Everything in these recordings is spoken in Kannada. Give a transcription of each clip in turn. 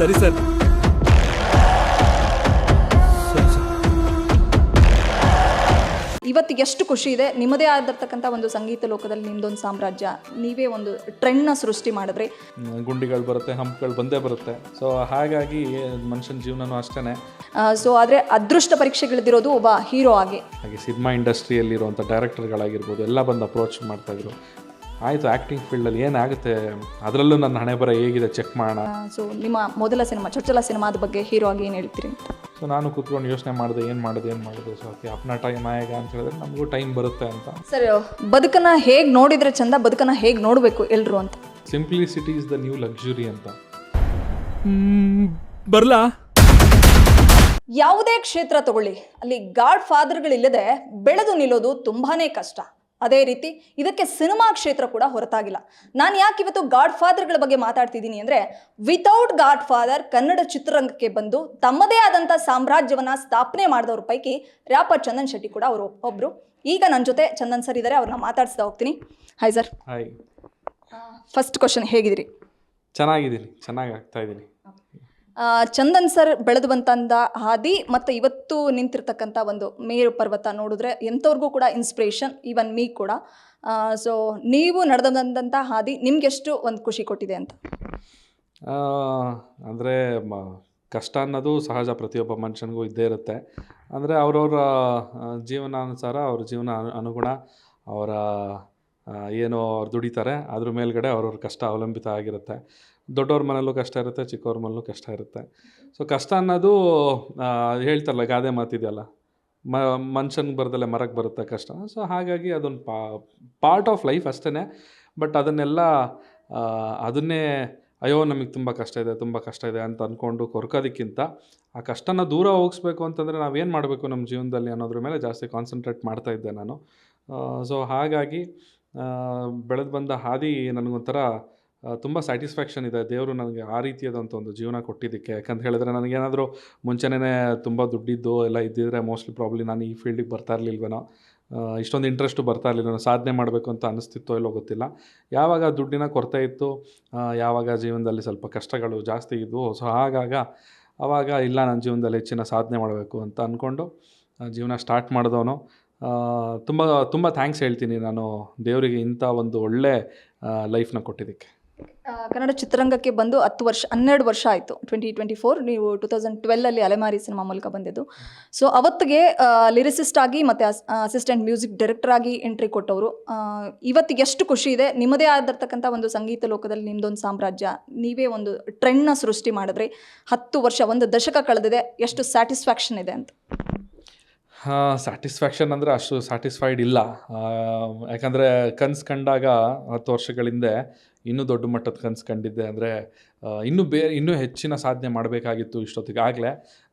ಸರಿ ಸರ್. ಇವತ್ತಿಗೆ ಎಷ್ಟು ಖುಷಿ ಇದೆ. ನಿಮ್ಮದೇ ಆಗಿರ್ತಕ್ಕಂಥ ಒಂದು ಸಂಗೀತ ಲೋಕದಲ್ಲಿ ನಿಮ್ದೊಂದು ಸಾಮ್ರಾಜ್ಯ, ನೀವೇ ಒಂದು ಟ್ರೆಂಡ್ನ ಸೃಷ್ಟಿ ಮಾಡಿದ್ರಿ. ಗುಂಡಿಗಳು ಬರುತ್ತೆ, ಹಂಪ್ಗಳು ಬಂದೇ ಬರುತ್ತೆ. ಸೊ ಹಾಗಾಗಿ ಮನುಷ್ಯನ ಜೀವನನೂ ಅಷ್ಟೇ. ಸೊ ಆದರೆ ಅದೃಷ್ಟ ಪರೀಕ್ಷೆಗಳಿದಿರೋದು ಒಬ್ಬ ಹೀರೋ ಆಗಿ. ಹಾಗೆ ಸಿನಿಮಾ ಇಂಡಸ್ಟ್ರಿಯಲ್ಲಿರುವಂಥ ಡೈರೆಕ್ಟರ್ಗಳಾಗಿರ್ಬೋದು ಎಲ್ಲ ಬಂದು ಅಪ್ರೋಚ್ ಮಾಡ್ತಾಯಿದ್ರು. ಆಯಿತು, ಆ್ಯಕ್ಟಿಂಗ್ ಫೀಲ್ಡಲ್ಲಿ ಏನಾಗುತ್ತೆ, ಅದರಲ್ಲೂ ನನ್ನ ಹಣೆ ಬರ ಹೇಗಿದೆ ಚೆಕ್ ಮಾಡೋಣ. ಸೊ ನಿಮ್ಮ ಮೊದಲ ಸಿನಿಮಾ ಚೊಚ್ಚಲ ಸಿನಿಮಾದ ಬಗ್ಗೆ ಹೀರೋ ಆಗಿ ಏನು ಹೇಳ್ತೀರಿ? ಸೊ ನಾನು ಕೂತ್ಕೊಂಡು ಯೋಚನೆ ಮಾಡಿದೆ, ಏನು ಮಾಡೋದು. ಸೊ ಓಕೆ, ಅಪ್ನ ಟೈಮ್ ಆಗ ಅಂತ ಹೇಳಿದ್ರೆ ನಮಗೂ ಟೈಮ್ ಬರುತ್ತೆ ಅಂತ. ಸರ್, ಬದುಕನ್ನು ಹೇಗೆ ನೋಡಿದರೆ ಚಂದ, ಬದುಕನ್ನು ಹೇಗೆ ನೋಡಬೇಕು ಎಲ್ಲರೂ ಅಂತ. Simplicity is the new luxury ಅಂತ. ಬರ್ಲಾ? ಯಾವುದೇ ಕ್ಷೇತ್ರ ತಗೊಳ್ಳಿ, ಅಲ್ಲಿ ಗಾಡ್ ಫಾದರ್ಗಳಿಲ್ಲದೆ ಬೆಳೆದು ನಿಲ್ಲೋದು ತುಂಬಾನೇ ಕಷ್ಟ. ಅದೇ ರೀತಿ ಇದಕ್ಕೆ ಸಿನಿಮಾ ಕ್ಷೇತ್ರ ಕೂಡ ಹೊರತಾಗಿಲ್ಲ. ನಾನು ಯಾಕೆ ಇವತ್ತು ಗಾಡ್ ಫಾದರ್ಗಳ ಬಗ್ಗೆ ಮಾತಾಡ್ತಿದ್ದೀನಿ ಅಂದರೆ, ವಿತೌಟ್ ಗಾಡ್ ಫಾದರ್ ಕನ್ನಡ ಚಿತ್ರರಂಗಕ್ಕೆ ಬಂದು ತಮ್ಮದೇ ಆದಂಥ ಸಾಮ್ರಾಜ್ಯವನ್ನು ಸ್ಥಾಪನೆ ಮಾಡಿದವ್ರ ಪೈಕಿ ರ್ಯಾಪರ್ ಚಂದನ್ ಶೆಟ್ಟಿ ಕೂಡ ಅವರು ಒಬ್ಬರು. ಈಗ ನನ್ನ ಜೊತೆ ಚಂದನ್ ಸರ್ ಇದ್ದಾರೆ, ಅವ್ರನ್ನ ಮಾತಾಡಿಸ್ತಾ ಹೋಗ್ತೀನಿ. Hi sir. Hi. First question, ಹೇಗಿದ್ದೀರಿ? ಚೆನ್ನಾಗಿದ್ದೀನಿ, ಚೆನ್ನಾಗಿ ಆಗ್ತಾ ಇದ್ದೀನಿ. ಚಂದನ್ ಸರ್ ಬೆಳೆದು ಬಂತಂದ ಹಾದಿ ಮತ್ತು ಇವತ್ತು ನಿಂತಿರ್ತಕ್ಕಂಥ ಒಂದು ಮೇರು ಪರ್ವತ ನೋಡಿದ್ರೆ ಎಂಥವ್ರಿಗೂ ಕೂಡ ಇನ್ಸ್ಪಿರೇಷನ್, ಈವನ್ ಮೀ ಕೂಡ. ಸೊ ನೀವು ನಡೆದಂಥ ಹಾದಿ ನಿಮಗೆಷ್ಟು ಒಂದು ಖುಷಿ ಕೊಟ್ಟಿದೆ ಅಂತ? ಅಂದರೆ ಕಷ್ಟ ಅನ್ನೋದು ಸಹಜ, ಪ್ರತಿಯೊಬ್ಬ ಮನುಷ್ಯನಿಗೂ ಇದ್ದೇ ಇರುತ್ತೆ. ಅಂದರೆ ಅವ್ರವ್ರ ಜೀವನಾನುಸಾರ, ಅವ್ರ ಜೀವನ ಅನುಗುಣ, ಅವರ ಏನು ಅವ್ರು ದುಡಿತಾರೆ ಅದ್ರ ಮೇಲ್ಗಡೆ ಅವ್ರವ್ರ ಕಷ್ಟ ಅವಲಂಬಿತ ಆಗಿರುತ್ತೆ. ದೊಡ್ಡವ್ರ ಮನೇಲೂ ಕಷ್ಟ ಇರುತ್ತೆ, ಚಿಕ್ಕವ್ರ ಮನೇಲೂ ಕಷ್ಟ ಇರುತ್ತೆ. ಸೊ ಕಷ್ಟ ಅನ್ನೋದು ಹೇಳ್ತಾರಲ್ಲ, ಗಾದೆ ಮಾತಿದೆಯಲ್ಲ, ಮನುಷ್ಯನಿಗೆ ಬರ್ದಲ್ಲೇ ಮರಕ್ಕೆ ಬರುತ್ತೆ ಕಷ್ಟ. ಸೊ ಹಾಗಾಗಿ ಅದೊಂದು ಪಾರ್ಟ್ ಆಫ್ ಲೈಫ್ ಅಷ್ಟೇ. ಬಟ್ ಅದನ್ನೇ ಅಯ್ಯೋ ನಮಗೆ ತುಂಬ ಕಷ್ಟ ಇದೆ ಅಂತ ಅಂದ್ಕೊಂಡು ಕೊರ್ಕೋದಕ್ಕಿಂತ ಆ ಕಷ್ಟನ ದೂರ ಹೋಗಿಸ್ಬೇಕು ಅಂತಂದರೆ ನಾವೇನು ಮಾಡಬೇಕು ನಮ್ಮ ಜೀವನದಲ್ಲಿ ಅನ್ನೋದ್ರ ಮೇಲೆ ಜಾಸ್ತಿ ಕಾನ್ಸಂಟ್ರೇಟ್ ಮಾಡ್ತಾಯಿದ್ದೆ ನಾನು. ಸೊ ಹಾಗಾಗಿ ಬೆಳೆದು ಬಂದ ಹಾದಿ ನನಗೊಂಥರ ತುಂಬ ಸ್ಯಾಟಿಸ್ಫ್ಯಾಕ್ಷನ್ ಇದೆ. ದೇವರು ನನಗೆ ಆ ರೀತಿಯಾದಂಥ ಒಂದು ಜೀವನ ಕೊಟ್ಟಿದ್ದಕ್ಕೆ. ಯಾಕಂತ ಹೇಳಿದ್ರೆ ನನಗೇನಾದರೂ ಮುಂಚೆನೇ ತುಂಬ ದುಡ್ಡಿದ್ದು ಎಲ್ಲ ಇದ್ದಿದ್ರೆ ಮೋಸ್ಟ್ಲಿ ಪ್ರಾಬ್ಲಿ ನಾನು ಈ ಫೀಲ್ಡಿಗೆ ಬರ್ತಾ ಇರಲಿಲ್ವೇನೋ, ಇಷ್ಟೊಂದು ಇಂಟ್ರೆಸ್ಟು ಬರ್ತಾ ಇರಲಿಲ್ಲ, ಸಾಧನೆ ಮಾಡಬೇಕು ಅಂತ ಅನ್ನಿಸ್ತಿತ್ತೋ ಇಲ್ಲೋ ಗೊತ್ತಿಲ್ಲ. ಯಾವಾಗ ದುಡ್ಡಿನ ಕೊರತೆ ಇತ್ತು, ಯಾವಾಗ ಜೀವನದಲ್ಲಿ ಸ್ವಲ್ಪ ಕಷ್ಟಗಳು ಜಾಸ್ತಿ ಇದ್ವು, ಸೊ ಆವಾಗ ಇಲ್ಲ, ನನ್ನ ಜೀವನದಲ್ಲಿ ಹೆಚ್ಚಿನ ಸಾಧನೆ ಮಾಡಬೇಕು ಅಂತ ಅಂದ್ಕೊಂಡು ಜೀವನ ಸ್ಟಾರ್ಟ್ ಮಾಡಿದವನು. ತುಂಬ ಥ್ಯಾಂಕ್ಸ್ ಹೇಳ್ತೀನಿ ನಾನು ದೇವರಿಗೆ ಇಂಥ ಒಂದು ಒಳ್ಳೆ ಲೈಫ್ನ ಕೊಟ್ಟಿದ್ದಕ್ಕೆ. ಕನ್ನಡ ಚಿತ್ರರಂಗಕ್ಕೆ ಬಂದು 12 ವರ್ಷ ಆಯಿತು. 2024 ನೀವು 2012 ಅಲೆಮಾರಿ ಸಿನಿಮಾ ಮೂಲಕ ಬಂದಿದ್ದು. ಸೊ ಅವತ್ತಿಗೆ ಲಿರಿಸಿಸ್ಟ್ ಆಗಿ ಮತ್ತು ಅಸಿಸ್ಟೆಂಟ್ ಮ್ಯೂಸಿಕ್ ಡೈರೆಕ್ಟರ್ ಆಗಿ ಎಂಟ್ರಿ ಕೊಟ್ಟವರು. ಇವತ್ತಿಗೆ ಎಷ್ಟು ಖುಷಿ ಇದೆ. ನಿಮ್ಮದೇ ಆಗಿರ್ತಕ್ಕಂಥ ಒಂದು ಸಂಗೀತ ಲೋಕದಲ್ಲಿ ನಿಮ್ಮದೊಂದು ಸಾಮ್ರಾಜ್ಯ, ನೀವೇ ಒಂದು ಟ್ರೆಂಡ್ನ ಸೃಷ್ಟಿ ಮಾಡಿದ್ರಿ. 10 ವರ್ಷ, ಒಂದು ದಶಕ ಕಳೆದಿದೆ. ಎಷ್ಟು ಸ್ಯಾಟಿಸ್ಫ್ಯಾಕ್ಷನ್ ಇದೆ ಅಂತ? ಸ್ಯಾಟಿಸ್ಫ್ಯಾಕ್ಷನ್ ಅಂದರೆ ಅಷ್ಟು ಸ್ಯಾಟಿಸ್ಫೈಡ್ ಇಲ್ಲ. ಯಾಕಂದರೆ ಕನಸು ಕಂಡಾಗ 10 ವರ್ಷಗಳ ಹಿಂದೆ ಇನ್ನೂ ದೊಡ್ಡ ಮಟ್ಟದ ಕನಸು ಕಂಡಿದ್ದೆ. ಅಂದರೆ ಇನ್ನೂ ಹೆಚ್ಚಿನ ಸಾಧನೆ ಮಾಡಬೇಕಾಗಿತ್ತು ಇಷ್ಟೊತ್ತಿಗೆ. ಆಗಲೇ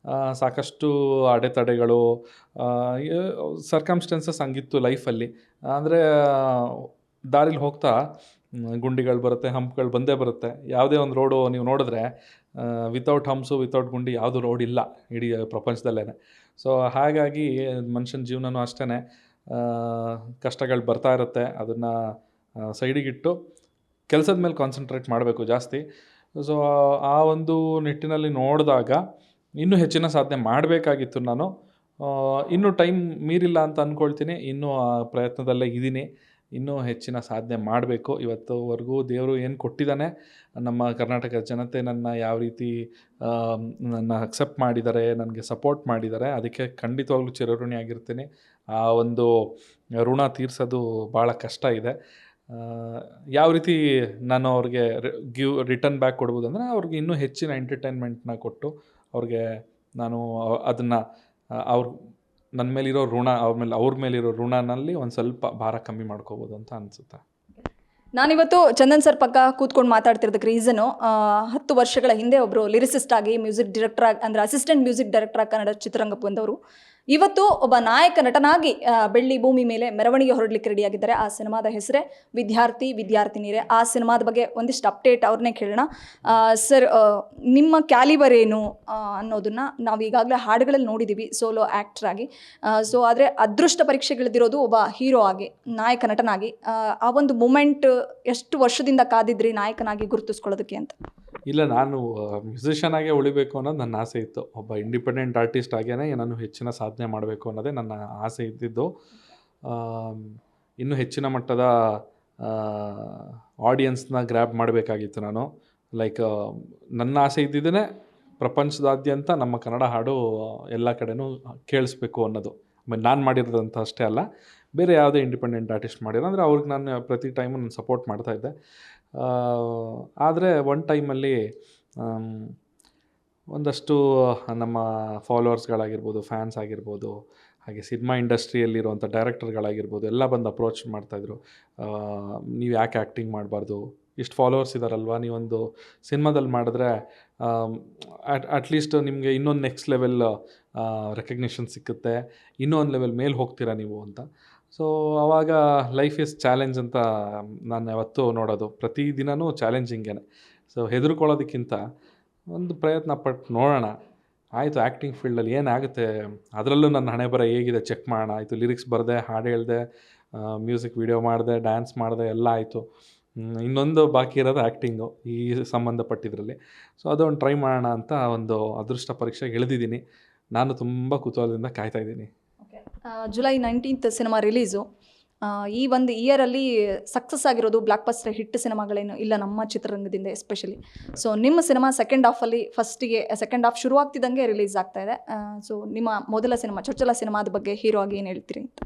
ಸಾಕಷ್ಟು ಅಡೆತಡೆಗಳು, ಸರ್ಕಮ್ಸ್ಟೆನ್ಸಸ್ ಹಂಗಿತ್ತು ಲೈಫಲ್ಲಿ. ಅಂದರೆ ದಾರಿಲಿ ಹೋಗ್ತಾ ಗುಂಡಿಗಳು ಬರುತ್ತೆ, ಹಂಪ್ಗಳು ಬಂದೇ ಬರುತ್ತೆ. ಯಾವುದೇ ಒಂದು ರೋಡು ನೀವು ನೋಡಿದ್ರೆ ವಿತೌಟ್ ಹಂಪ್ಸು, ವಿತೌಟ್ ಗುಂಡಿ ಯಾವುದು ರೋಡ್ ಇಲ್ಲ ಇಡೀ ಪ್ರಪಂಚದಲ್ಲೇ. ಸೊ ಹಾಗಾಗಿ ಮನುಷ್ಯನ ಜೀವನನೂ ಅಷ್ಟೇ. ಕಷ್ಟಗಳು ಬರ್ತಾ ಇರುತ್ತೆ, ಅದನ್ನು ಸೈಡಿಗಿಟ್ಟು ಕೆಲಸದ ಮೇಲೆ ಕಾನ್ಸಂಟ್ರೇಟ್ ಮಾಡಬೇಕು ಜಾಸ್ತಿ. ಸೊ ಆ ಒಂದು ನಿಟ್ಟಿನಲ್ಲಿ ನೋಡಿದಾಗ ಇನ್ನೂ ಹೆಚ್ಚಿನ ಸಾಧನೆ ಮಾಡಬೇಕಾಗಿತ್ತು ನಾನು. ಇನ್ನೂ ಟೈಮ್ ಮೀರಿಲ್ಲ ಅಂತ ಅಂದ್ಕೊಳ್ತೀನಿ. ಇನ್ನೂ ಆ ಪ್ರಯತ್ನದಲ್ಲೇ ಇದ್ದೀನಿ. ಇನ್ನೂ ಹೆಚ್ಚಿನ ಸಾಧನೆ ಮಾಡಬೇಕು. ಇವತ್ತುವರೆಗೂ ದೇವರು ಏನು ಕೊಟ್ಟಿದ್ದಾನೆ, ನಮ್ಮ ಕರ್ನಾಟಕ ಜನತೆ ನನ್ನ ಯಾವ ರೀತಿ ನನ್ನ ಅಕ್ಸೆಪ್ಟ್ ಮಾಡಿದ್ದಾರೆ, ನನಗೆ ಸಪೋರ್ಟ್ ಮಾಡಿದ್ದಾರೆ, ಅದಕ್ಕೆ ಖಂಡಿತವಾಗ್ಲೂ ಚಿರಋಣಿಯಾಗಿರ್ತೀನಿ. ಆ ಒಂದು ಋಣ ತೀರಿಸೋದು ಭಾಳ ಕಷ್ಟ ಇದೆ. ಯಾವ ರೀತಿ ನಾನು ಅವ್ರಿಗೆ ರಿಟರ್ನ್ ಬ್ಯಾಕ್ ಕೊಡ್ಬೋದು ಅಂದರೆ, ಅವ್ರಿಗೆ ಇನ್ನೂ ಹೆಚ್ಚಿನ ಎಂಟರ್ಟೈನ್ಮೆಂಟ್ನ ಕೊಟ್ಟು ಅವ್ರಿಗೆ ನಾನು ಅದನ್ನು ನನ್ನ ಮೇಲಿರೋ ಋಣ, ಅವ್ರ ಮೇಲಿರೋ ಋಣನಲ್ಲಿ ಒಂದು ಸ್ವಲ್ಪ ಭಾರ ಕಮ್ಮಿ ಮಾಡ್ಕೋಬೋದು ಅಂತ ಅನಿಸುತ್ತೆ. ನಾನಿವತ್ತು ಚಂದನ್ ಸರ್ ಪಕ್ಕ ಕೂತ್ಕೊಂಡು ಮಾತಾಡ್ತಿರೋದಕ್ಕೆ ರೀಸನು, 10 ವರ್ಷಗಳ ಹಿಂದೆ ಒಬ್ಬರು ಲಿರಿಸಿಸ್ಟ್ ಆಗಿ ಮ್ಯೂಸಿಕ್ ಡೈರೆಕ್ಟರ್ ಆಗಿ, ಅಂದರೆ ಅಸಿಸ್ಟೆಂಟ್ ಮ್ಯೂಸಿಕ್ ಡೈರೆಕ್ಟರ್ ಆಗಿ ಕನ್ನಡ ಚಿತ್ರರಂಗಕ್ಕೆ ಬಂದವರು. ಇವತ್ತು ಒಬ್ಬ ನಾಯಕ ನಟನಾಗಿ ಬೆಳ್ಳಿ ಭೂಮಿ ಮೇಲೆ ಮೆರವಣಿಗೆ ಹೊರಡಲಿಕ್ಕೆ ರೆಡಿಯಾಗಿದ್ದಾರೆ. ಆ ಸಿನಿಮಾದ ಹೆಸರೇ ವಿದ್ಯಾರ್ಥಿನಿಯರೇ. ಆ ಸಿನಿಮಾದ ಬಗ್ಗೆ ಒಂದಿಷ್ಟು ಅಪ್ಡೇಟ್ ಅವ್ರನ್ನೇ ಕೇಳೋಣ. ಸರ್, ನಿಮ್ಮ ಕ್ಯಾಲಿಬರ್ ಏನು ಅನ್ನೋದನ್ನು ನಾವು ಈಗಾಗಲೇ ಹಾಡುಗಳಲ್ಲಿ ನೋಡಿದ್ದೀವಿ ಸೋಲೋ ಆ್ಯಕ್ಟರ್ ಆಗಿ. ಸೊ ಆದರೆ ಅದೃಷ್ಟ ಪರೀಕ್ಷೆಗಳಿದಿರೋದು ಒಬ್ಬ ಹೀರೋ ಆಗಿ, ನಾಯಕ ನಟನಾಗಿ. ಆ ಒಂದು ಮೂಮೆಂಟ್ ಎಷ್ಟು ವರ್ಷದಿಂದ ಕಾದಿದ್ರಿ ನಾಯಕನಾಗಿ ಗುರುತಿಸ್ಕೊಳ್ಳೋದಕ್ಕೆ ಅಂತ? ಇಲ್ಲ, ನಾನು ಮ್ಯೂಸಿಷಿಯನ್ ಆಗೇ ಉಳಿಬೇಕು ಅನ್ನೋದು ನನ್ನ ಆಸೆ ಇತ್ತು. ಒಬ್ಬ ಇಂಡಿಪೆಂಡೆಂಟ್ ಆರ್ಟಿಸ್ಟ್ ಆಗೇನೆ ನಾನು ಹೆಚ್ಚಿನ ಸಾಧನೆ ಮಾಡಬೇಕು ಅನ್ನೋದೇ ನನ್ನ ಆಸೆ ಇದ್ದಿದ್ದು. ಆಮ್, ಇನ್ನೂ ಹೆಚ್ಚಿನ ಮಟ್ಟದ ಆಡಿಯನ್ಸ್ನ ಗ್ರ್ಯಾಬ್ ಮಾಡಬೇಕಾಗಿತ್ತು ನಾನು. ಲೈಕ್ ನನ್ನ ಆಸೆ ಇದ್ದಿದ್ದೇ ಪ್ರಪಂಚದಾದ್ಯಂತ ನಮ್ಮ ಕನ್ನಡ ಹಾಡು ಎಲ್ಲ ಕಡೆನೂ ಕೇಳಿಸ್ಬೇಕು ಅನ್ನೋದು. ನಾನು ಮಾಡಿರೋದಂತ ಅಷ್ಟೇ ಅಲ್ಲ, ಬೇರೆ ಯಾವುದೇ ಇಂಡಿಪೆಂಡೆಂಟ್ ಆರ್ಟಿಸ್ಟ್ ಮಾಡಿರೋ ಅಂದರೆ ಅವ್ರಿಗೆ ನಾನು ಪ್ರತಿ ಟೈಮು ನಾನು ಸಪೋರ್ಟ್ ಮಾಡ್ತಾಯಿದ್ದೆ. ಆದರೆ ಒಂದು ಟೈಮಲ್ಲಿ ಒಂದಷ್ಟು ನಮ್ಮ ಫಾಲೋವರ್ಸ್ಗಳಾಗಿರ್ಬೋದು, ಫ್ಯಾನ್ಸ್ ಆಗಿರ್ಬೋದು, ಹಾಗೆ ಸಿನಿಮಾ ಇಂಡಸ್ಟ್ರಿಯಲ್ಲಿರುವಂಥ ಡೈರೆಕ್ಟರ್ಗಳಾಗಿರ್ಬೋದು ಎಲ್ಲ ಬಂದು ಅಪ್ರೋಚ್ ಮಾಡ್ತಾಯಿದ್ರು. ನೀವು ಯಾಕೆ ಆ್ಯಕ್ಟಿಂಗ್ ಮಾಡಬಾರ್ದು, ಇಷ್ಟು ಫಾಲೋವರ್ಸ್ ಇದ್ದಾರಲ್ವ, ನೀವೊಂದು ಸಿನಿಮಾದಲ್ಲಿ ಮಾಡಿದ್ರೆ ಅಟ್ಲೀಸ್ಟ್ ನಿಮಗೆ ಇನ್ನೊಂದು ನೆಕ್ಸ್ಟ್ ಲೆವೆಲ್ ರೆಕಗ್ನಿಷನ್ ಸಿಕ್ಕುತ್ತೆ, ಇನ್ನೊಂದು ಲೆವೆಲ್ ಮೇಲೆ ಹೋಗ್ತೀರಾ ನೀವು ಅಂತ. ಸೊ ಆವಾಗ ಲೈಫ್ ಈಸ್ ಚಾಲೆಂಜ್ ಅಂತ ನಾನು ಯಾವತ್ತೂ ನೋಡೋದು. ಪ್ರತಿದಿನವೂ ಚಾಲೆಂಜಿಂಗೇ. ಸೊ ಹೆದರ್ಕೊಳ್ಳೋದಕ್ಕಿಂತ ಒಂದು ಪ್ರಯತ್ನ ಪಟ್ಟು ನೋಡೋಣ. ಆಯಿತು, ಆ್ಯಕ್ಟಿಂಗ್ ಫೀಲ್ಡಲ್ಲಿ ಏನಾಗುತ್ತೆ, ಅದರಲ್ಲೂ ನನ್ನ ಹಣೆ ಬರ ಹೇಗಿದೆ ಚೆಕ್ ಮಾಡೋಣ. ಆಯಿತು, ಲಿರಿಕ್ಸ್ ಬರೆದೆ, ಹಾಡು ಹೇಳಿದೆ, ಮ್ಯೂಸಿಕ್ ವೀಡಿಯೋ ಮಾಡಿದೆ, ಡ್ಯಾನ್ಸ್ ಮಾಡಿದೆ, ಎಲ್ಲ ಆಯಿತು. ಇನ್ನೊಂದು ಬಾಕಿ ಇರೋದು ಆ್ಯಕ್ಟಿಂಗು ಈ ಸಂಬಂಧಪಟ್ಟಿದ್ರಲ್ಲಿ. ಸೊ ಅದೊಂದು ಟ್ರೈ ಮಾಡೋಣ ಅಂತ ಒಂದು ಅದೃಷ್ಟ ಪರೀಕ್ಷೆಗೆ ಇಳಿದಿದ್ದೀನಿ. ನಾನು ತುಂಬ ಕುತೂಹಲದಿಂದ ಕಾಯ್ತಾಯಿದ್ದೀನಿ. July 19th cinema release. ಈ ಒಂದು ಇಯರಲ್ಲಿ ಸಕ್ಸಸ್ ಆಗಿರೋದು ಬ್ಲಾಕ್ ಬಸ್ಟರ್ ಹಿಟ್ ಸಿನಿಮಾಗಳೇನು ಇಲ್ಲ ನಮ್ಮ ಚಿತ್ರರಂಗದಿಂದ ಎಸ್ಪೆಷಲಿ. ಸೊ ನಿಮ್ಮ ಸಿನಿಮಾ ಸೆಕೆಂಡ್ ಹಾಫಲ್ಲಿ ಸೆಕೆಂಡ್ ಹಾಫ್ ಶುರುವಾಗ್ತಿದ್ದಂಗೆ ರಿಲೀಸ್ ಆಗ್ತಾ ಇದೆ. ಸೊ ನಿಮ್ಮ ಮೊದಲ ಸಿನಿಮಾ ಚೊಚ್ಚಲ ಸಿನಿಮಾದ ಬಗ್ಗೆ ಹೀರೋ ಆಗಿ ಏನು ಹೇಳ್ತೀರಿ ಅಂತ?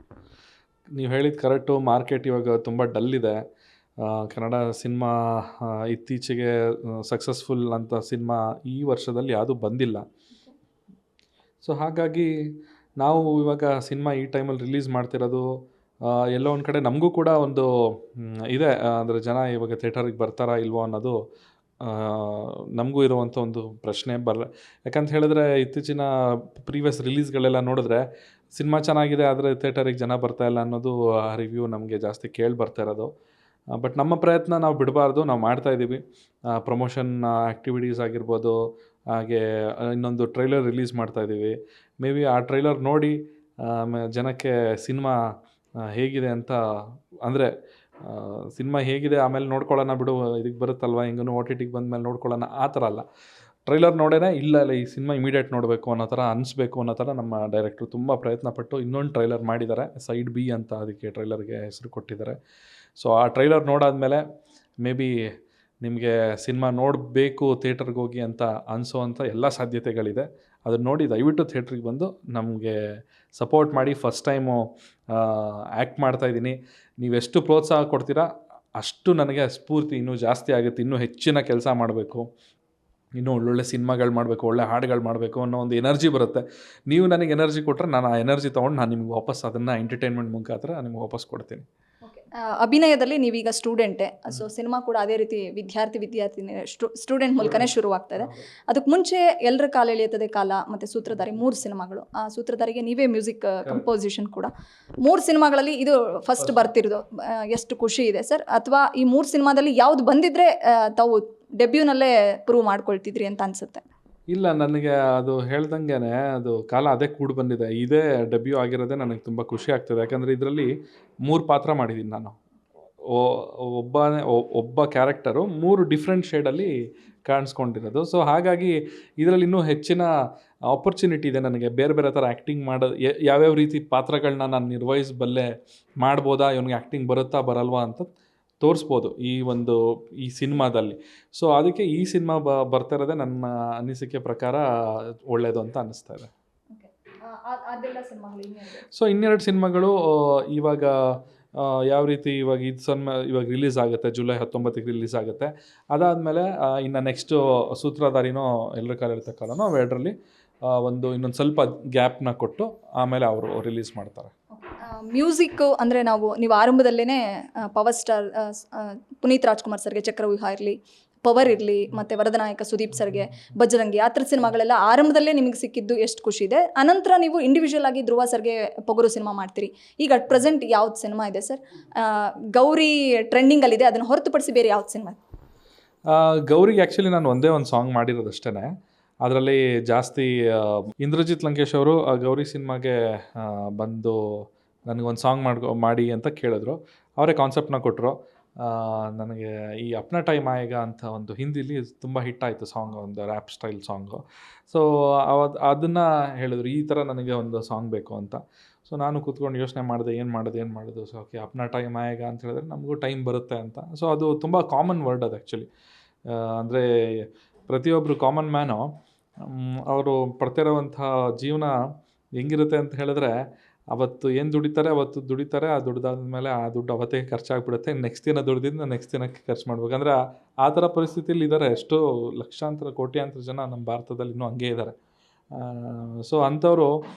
ನೀವು ಹೇಳಿದ ಕರೆಕ್ಟು. ಮಾರ್ಕೆಟ್ ಇವಾಗ ತುಂಬ ಡಲ್ ಇದೆ. ಕನ್ನಡ ಸಿನಿಮಾ ಇತ್ತೀಚೆಗೆ ಸಕ್ಸಸ್ಫುಲ್ ಅಂತ ಸಿನಿಮಾ ಈ ವರ್ಷದಲ್ಲಿ ಯಾವುದೂ ಬಂದಿಲ್ಲ. ಸೊ ಹಾಗಾಗಿ ನಾವು ಇವಾಗ ಸಿನಿಮಾ ಈ ಟೈಮಲ್ಲಿ ರಿಲೀಸ್ ಮಾಡ್ತಿರೋದು ಎಲ್ಲೋ ಒಂದು ಕಡೆ ನಮಗೂ ಕೂಡ ಒಂದು ಇದೆ. ಅಂದರೆ ಜನ ಇವಾಗ ಥಿಯೇಟರಿಗೆ ಬರ್ತಾರಾ ಇಲ್ವೋ ಅನ್ನೋದು ನಮಗೂ ಇರುವಂಥ ಒಂದು ಪ್ರಶ್ನೆ. ಯಾಕಂತ ಹೇಳಿದ್ರೆ ಇತ್ತೀಚಿನ ಪ್ರೀವಿಯಸ್ ರಿಲೀಸ್ಗಳೆಲ್ಲ ನೋಡಿದ್ರೆ ಸಿನಿಮಾ ಚೆನ್ನಾಗಿದೆ, ಆದರೆ ಥಿಯೇಟರಿಗೆ ಜನ ಬರ್ತಾಯಿಲ್ಲ ಅನ್ನೋದು ರಿವ್ಯೂ ನಮಗೆ ಜಾಸ್ತಿ ಕೇಳಿ ಬರ್ತಾ ಇರೋದು. ಬಟ್ ನಮ್ಮ ಪ್ರಯತ್ನ ನಾವು ಬಿಡಬಾರ್ದು, ನಾವು ಮಾಡ್ತಾಯಿದ್ದೀವಿ. ಪ್ರಮೋಷನ್ ಆ್ಯಕ್ಟಿವಿಟೀಸ್ ಆಗಿರ್ಬೋದು, ಹಾಗೆ ಇನ್ನೊಂದು ಟ್ರೈಲರ್ ರಿಲೀಸ್ ಮಾಡ್ತಾಯಿದ್ದೀವಿ. ಮೇ ಬಿ ಆ ಟ್ರೈಲರ್ ನೋಡಿ ಜನಕ್ಕೆ ಸಿನಿಮಾ ಹೇಗಿದೆ ಅಂತ, ಅಂದರೆ ಸಿನಿಮಾ ಹೇಗಿದೆ ಆಮೇಲೆ ನೋಡ್ಕೊಳ್ಳೋಣ ಬಿಡು, ಇದಕ್ಕೆ ಬರುತ್ತಲ್ವ ಹಿಂಗೂ OTTಗೆ ಬಂದಮೇಲೆ ನೋಡ್ಕೊಳ್ಳೋಣ ಆ ಥರ ಅಲ್ಲ. ಟ್ರೈಲರ್ ನೋಡೇ ಇಲ್ಲ ಈ ಸಿನಿಮಾ ಇಮಿಡಿಯೇಟ್ ನೋಡಬೇಕು ಅನ್ನೋ ಥರ ಅನಿಸ್ಬೇಕು ಅನ್ನೋ ಥರ ನಮ್ಮ ಡೈರೆಕ್ಟ್ರು ತುಂಬ ಪ್ರಯತ್ನಪಟ್ಟು ಇನ್ನೊಂದು ಟ್ರೈಲರ್ ಮಾಡಿದ್ದಾರೆ. ಸೈಡ್ ಬಿ ಅಂತ ಅದಕ್ಕೆ ಟ್ರೈಲರ್ಗೆ ಹೆಸರು ಕೊಟ್ಟಿದ್ದಾರೆ. ಸೊ ಆ ಟ್ರೈಲರ್ ನೋಡಾದಮೇಲೆ ಮೇ ಬಿ ನಿಮಗೆ ಸಿನಿಮಾ ನೋಡಬೇಕು ಥಿಯೇಟರ್ಗೆ ಹೋಗಿ ಅಂತ ಅನಿಸೋವಂಥ ಎಲ್ಲ ಸಾಧ್ಯತೆಗಳಿದೆ. ಅದನ್ನು ನೋಡಿ ದಯವಿಟ್ಟು ಥಿಯೇಟ್ರಿಗೆ ಬಂದು ನಮಗೆ ಸಪೋರ್ಟ್ ಮಾಡಿ. ಫಸ್ಟ್ ಟೈಮು ಆ್ಯಕ್ಟ್ ಮಾಡ್ತಾಯಿದ್ದೀನಿ. ನೀವೆಷ್ಟು ಪ್ರೋತ್ಸಾಹ ಕೊಡ್ತೀರಾ ಅಷ್ಟು ನನಗೆ ಸ್ಫೂರ್ತಿ ಇನ್ನೂ ಜಾಸ್ತಿ ಆಗುತ್ತೆ. ಇನ್ನೂ ಹೆಚ್ಚಿನ ಕೆಲಸ ಮಾಡಬೇಕು, ಇನ್ನೂ ಒಳ್ಳೊಳ್ಳೆ ಸಿನಿಮಾಗಳು ಮಾಡಬೇಕು, ಒಳ್ಳೆ ಹಾಡುಗಳು ಮಾಡಬೇಕು ಅನ್ನೋ ಒಂದು ಎನರ್ಜಿ ಬರುತ್ತೆ. ನೀವು ನನಗೆ ಎನರ್ಜಿ ಕೊಟ್ಟರೆ ನಾನು ಆ ಎನರ್ಜಿ ತೊಗೊಂಡು ನಾನು ನಿಮ್ಗೆ ವಾಪಸ್ ಅದನ್ನು ಎಂಟರ್ಟೈನ್ಮೆಂಟ್ ಮುಖಾಂತರ ನಿಮ್ಗೆ ವಾಪಸ್ ಕೊಡ್ತೀನಿ. ಅಭಿನಯದಲ್ಲಿ ನೀವೀಗ ಸ್ಟೂಡೆಂಟೇ. ಸೊ ಸಿನಿಮಾ ಕೂಡ ಅದೇ ರೀತಿ ವಿದ್ಯಾರ್ಥಿನಿ ಸ್ಟೂಡೆಂಟ್ ಮೂಲಕನೇ ಶುರುವಾಗ್ತದೆ. ಅದಕ್ಕೆ ಮುಂಚೆ ಎಲ್ಲರ ಕಾಲ ಎಳೆಯುತ್ತದೆ ಕಾಲ ಮತ್ತು ಸೂತ್ರಧಾರಿ 3 ಸಿನಿಮಾಗಳು. ಆ ಸೂತ್ರಧಾರಿಗೆ ನೀವೇ ಮ್ಯೂಸಿಕ್ ಕಂಪೋಸಿಷನ್ ಕೂಡ. 3 ಸಿನಿಮಾಗಳಲ್ಲಿ ಇದು ಫಸ್ಟ್ ಬರ್ತಿರೋದು. ಎಷ್ಟು ಖುಷಿ ಇದೆ ಸರ್. ಅಥವಾ ಈ 3 ಸಿನಿಮಾದಲ್ಲಿ ಯಾವ್ದು ಬಂದಿದ್ರೆ ತಾವು ಡೆಬ್ಯೂನಲ್ಲೇ ಪ್ರೂವ್ ಮಾಡ್ಕೊಳ್ತಿದ್ರಿ ಅಂತ ಅನ್ಸುತ್ತೆ? ಇಲ್ಲ, ನನಗೆ ಅದು ಹೇಳ್ದಂಗೆ ಅದು ಕಾಲ ಅದೇ ಕೂಡಿ ಬಂದಿದೆ. ಇದೇ ಡೆಬ್ಯೂ ಆಗಿರೋದೇ ನನಗೆ ತುಂಬ ಖುಷಿ ಆಗ್ತದೆ. ಯಾಕಂದರೆ ಇದರಲ್ಲಿ 3 ಪಾತ್ರ ಮಾಡಿದ್ದೀನಿ ನಾನು. ಒಬ್ಬ ಕ್ಯಾರೆಕ್ಟರು 3 ಡಿಫ್ರೆಂಟ್ ಶೇಡಲ್ಲಿ ಕಾಣಿಸ್ಕೊಂಡಿರೋದು. ಸೊ ಹಾಗಾಗಿ ಇದರಲ್ಲಿ ಇನ್ನೂ ಹೆಚ್ಚಿನ ಆಪರ್ಚುನಿಟಿ ಇದೆ ನನಗೆ. ಬೇರೆ ಬೇರೆ ಥರ ಆ್ಯಕ್ಟಿಂಗ್ ಮಾಡೋದು, ಯಾವ್ಯಾವ ರೀತಿ ಪಾತ್ರಗಳನ್ನ ನಾನು ನಿರ್ವಹಿಸಬಲ್ಲೆ, ಮಾಡ್ಬೋದಾ, ಇವನಿಗೆ ಆ್ಯಕ್ಟಿಂಗ್ ಬರುತ್ತಾ ಬರಲ್ವಾ ಅಂತ ತೋರಿಸ್ಬೋದು ಈ ಸಿನಿಮಾದಲ್ಲಿ. ಸೊ ಅದಕ್ಕೆ ಈ ಸಿನಿಮಾ ಬರ್ತಾ ಇರೋದೇ ನನ್ನ ಅನಿಸಿಕೆ ಪ್ರಕಾರ ಒಳ್ಳೆಯದು ಅಂತ ಅನ್ನಿಸ್ತಾ ಇದೆ. ಸೊ ಇನ್ನೆರಡು ಸಿನಿಮಾಗಳು ಇವಾಗ ಯಾವ ರೀತಿ ಇವಾಗ ರಿಲೀಸ್ ಆಗುತ್ತೆ, ಜುಲೈ 19ಕ್ಕೆ ರಿಲೀಸ್ ಆಗುತ್ತೆ. ಅದಾದಮೇಲೆ ಇನ್ನು ನೆಕ್ಸ್ಟು ಸೂತ್ರಧಾರಿನೋ ಎಲ್ಲರ ಕಾಲ ಇರ್ತಕ್ಕಲ್ಲನೋ ಅವೆರಡರಲ್ಲಿ ಇನ್ನೊಂದು ಸ್ವಲ್ಪ ಗ್ಯಾಪ್ನ ಕೊಟ್ಟು ಆಮೇಲೆ ಅವರು ರಿಲೀಸ್ ಮಾಡ್ತಾರೆ. ಮ್ಯೂಸಿಕ್ಕು ಅಂದರೆ ನೀವು ಆರಂಭದಲ್ಲೇ ಪವರ್ ಸ್ಟಾರ್ ಪುನೀತ್ ರಾಜ್ಕುಮಾರ್ ಸರ್ಗೆ ಚಕ್ರವ್ಯೂಹ ಇರಲಿ, ಪವರ್ ಇರಲಿ, ಮತ್ತು ವರದನಾಯಕ ಸುದೀಪ್ ಸರ್ಗೆ ಬಜರಂಗಿ, ಆ ಥರದ ಸಿನಿಮಾಗಳೆಲ್ಲ ಆರಂಭದಲ್ಲೇ ನಿಮಗೆ ಸಿಕ್ಕಿದ್ದು ಎಷ್ಟು ಖುಷಿ ಇದೆ. ಅನಂತರ ನೀವು ಇಂಡಿವಿಜುವಲ್ ಆಗಿ ಧ್ರುವ ಸರ್ಗೆ ಪೊಗರು ಸಿನಿಮಾ ಮಾಡ್ತೀರಿ. ಈಗ ಅಟ್ ಪ್ರೆಸೆಂಟ್ ಯಾವ್ದು ಸಿನಿಮಾ ಇದೆ ಸರ್? ಗೌರಿ ಟ್ರೆಂಡಿಂಗಲ್ಲಿದೆ, ಅದನ್ನು ಹೊರತುಪಡಿಸಿ ಬೇರೆ ಯಾವ್ದು ಸಿನಿಮಾ? ಗೌರಿಗೆ ಆ್ಯಕ್ಚುಲಿ ನಾನು ಒಂದೇ ಒಂದು ಸಾಂಗ್ ಮಾಡಿರೋದಷ್ಟೇ. ಅದರಲ್ಲಿ ಜಾಸ್ತಿ ಇಂದ್ರಜಿತ್ ಲಂಕೇಶ್ ಅವರು ಗೌರಿ ಸಿನಿಮಾಗೆ ಬಂದು ನನಗೊಂದು ಸಾಂಗ್ ಮಾಡಿ ಅಂತ ಕೇಳಿದ್ರು. ಅವರೇ ಕಾನ್ಸೆಪ್ಟ್ನ ಕೊಟ್ಟರು. ನನಗೆ ಈ ಅಪ್ನಾ ಟೈಮ್ ಆಯೇಗ ಅಂತ ಒಂದು ಹಿಂದಿಲಿ ತುಂಬ ಹಿಟ್ ಆಯಿತು ಸಾಂಗ್, ಒಂದು ರ್ಯಾಪ್ ಸ್ಟೈಲ್ ಸಾಂಗು. ಸೊ ಅದನ್ನು ಹೇಳಿದ್ರು ಈ ಥರ ನನಗೆ ಒಂದು ಸಾಂಗ್ ಬೇಕು ಅಂತ. ಸೊ ನಾನು ಕೂತ್ಕೊಂಡು ಯೋಚನೆ ಮಾಡಿದೆ ಏನು ಮಾಡೋದು. ಸೊ ಓಕೆ ಅಪ್ನಾ ಟೈಮ್ ಆಯೇಗ ಅಂತ ಹೇಳಿದ್ರೆ ನಮಗೂ ಟೈಮ್ ಬರುತ್ತೆ ಅಂತ. ಸೊ ಅದು ತುಂಬ ಕಾಮನ್ ವರ್ಡ್ ಅದು ಆ್ಯಕ್ಚುಲಿ. ಅಂದರೆ ಪ್ರತಿಯೊಬ್ಬರು ಕಾಮನ್ ಮ್ಯಾನು ಅವರು ಪಡ್ತಿರೋವಂಥ ಜೀವನ ಹೆಂಗಿರುತ್ತೆ ಅಂತ ಹೇಳಿದ್ರೆ, ಅವತ್ತು ಏನು ದುಡಿತಾರೆ ಅವತ್ತು ದುಡಿತಾರೆ, ಆ ದುಡ್ದಾದ್ಮೇಲೆ ಆ ದುಡ್ಡು ಅವತ್ತೇ ಖರ್ಚಾಗ್ಬಿಡುತ್ತೆ. ನೆಕ್ಸ್ಟ್ ದಿನ ದುಡ್ದಿದ್ದು ನೆಕ್ಸ್ಟ್ ದಿನಕ್ಕೆ ಖರ್ಚು ಮಾಡ್ಬೇಕು. ಅಂದರೆ ಆ ಥರ ಪರಿಸ್ಥಿತಿಲಿ ಇದ್ದಾರೆ ಎಷ್ಟೋ ಲಕ್ಷಾಂತರ ಕೋಟ್ಯಾಂತರ ಜನ ನಮ್ಮ ಭಾರತದಲ್ಲಿ ಇನ್ನೂ ಹಂಗೆ ಇದ್ದಾರೆ. ಸೊ ಅಂಥವರು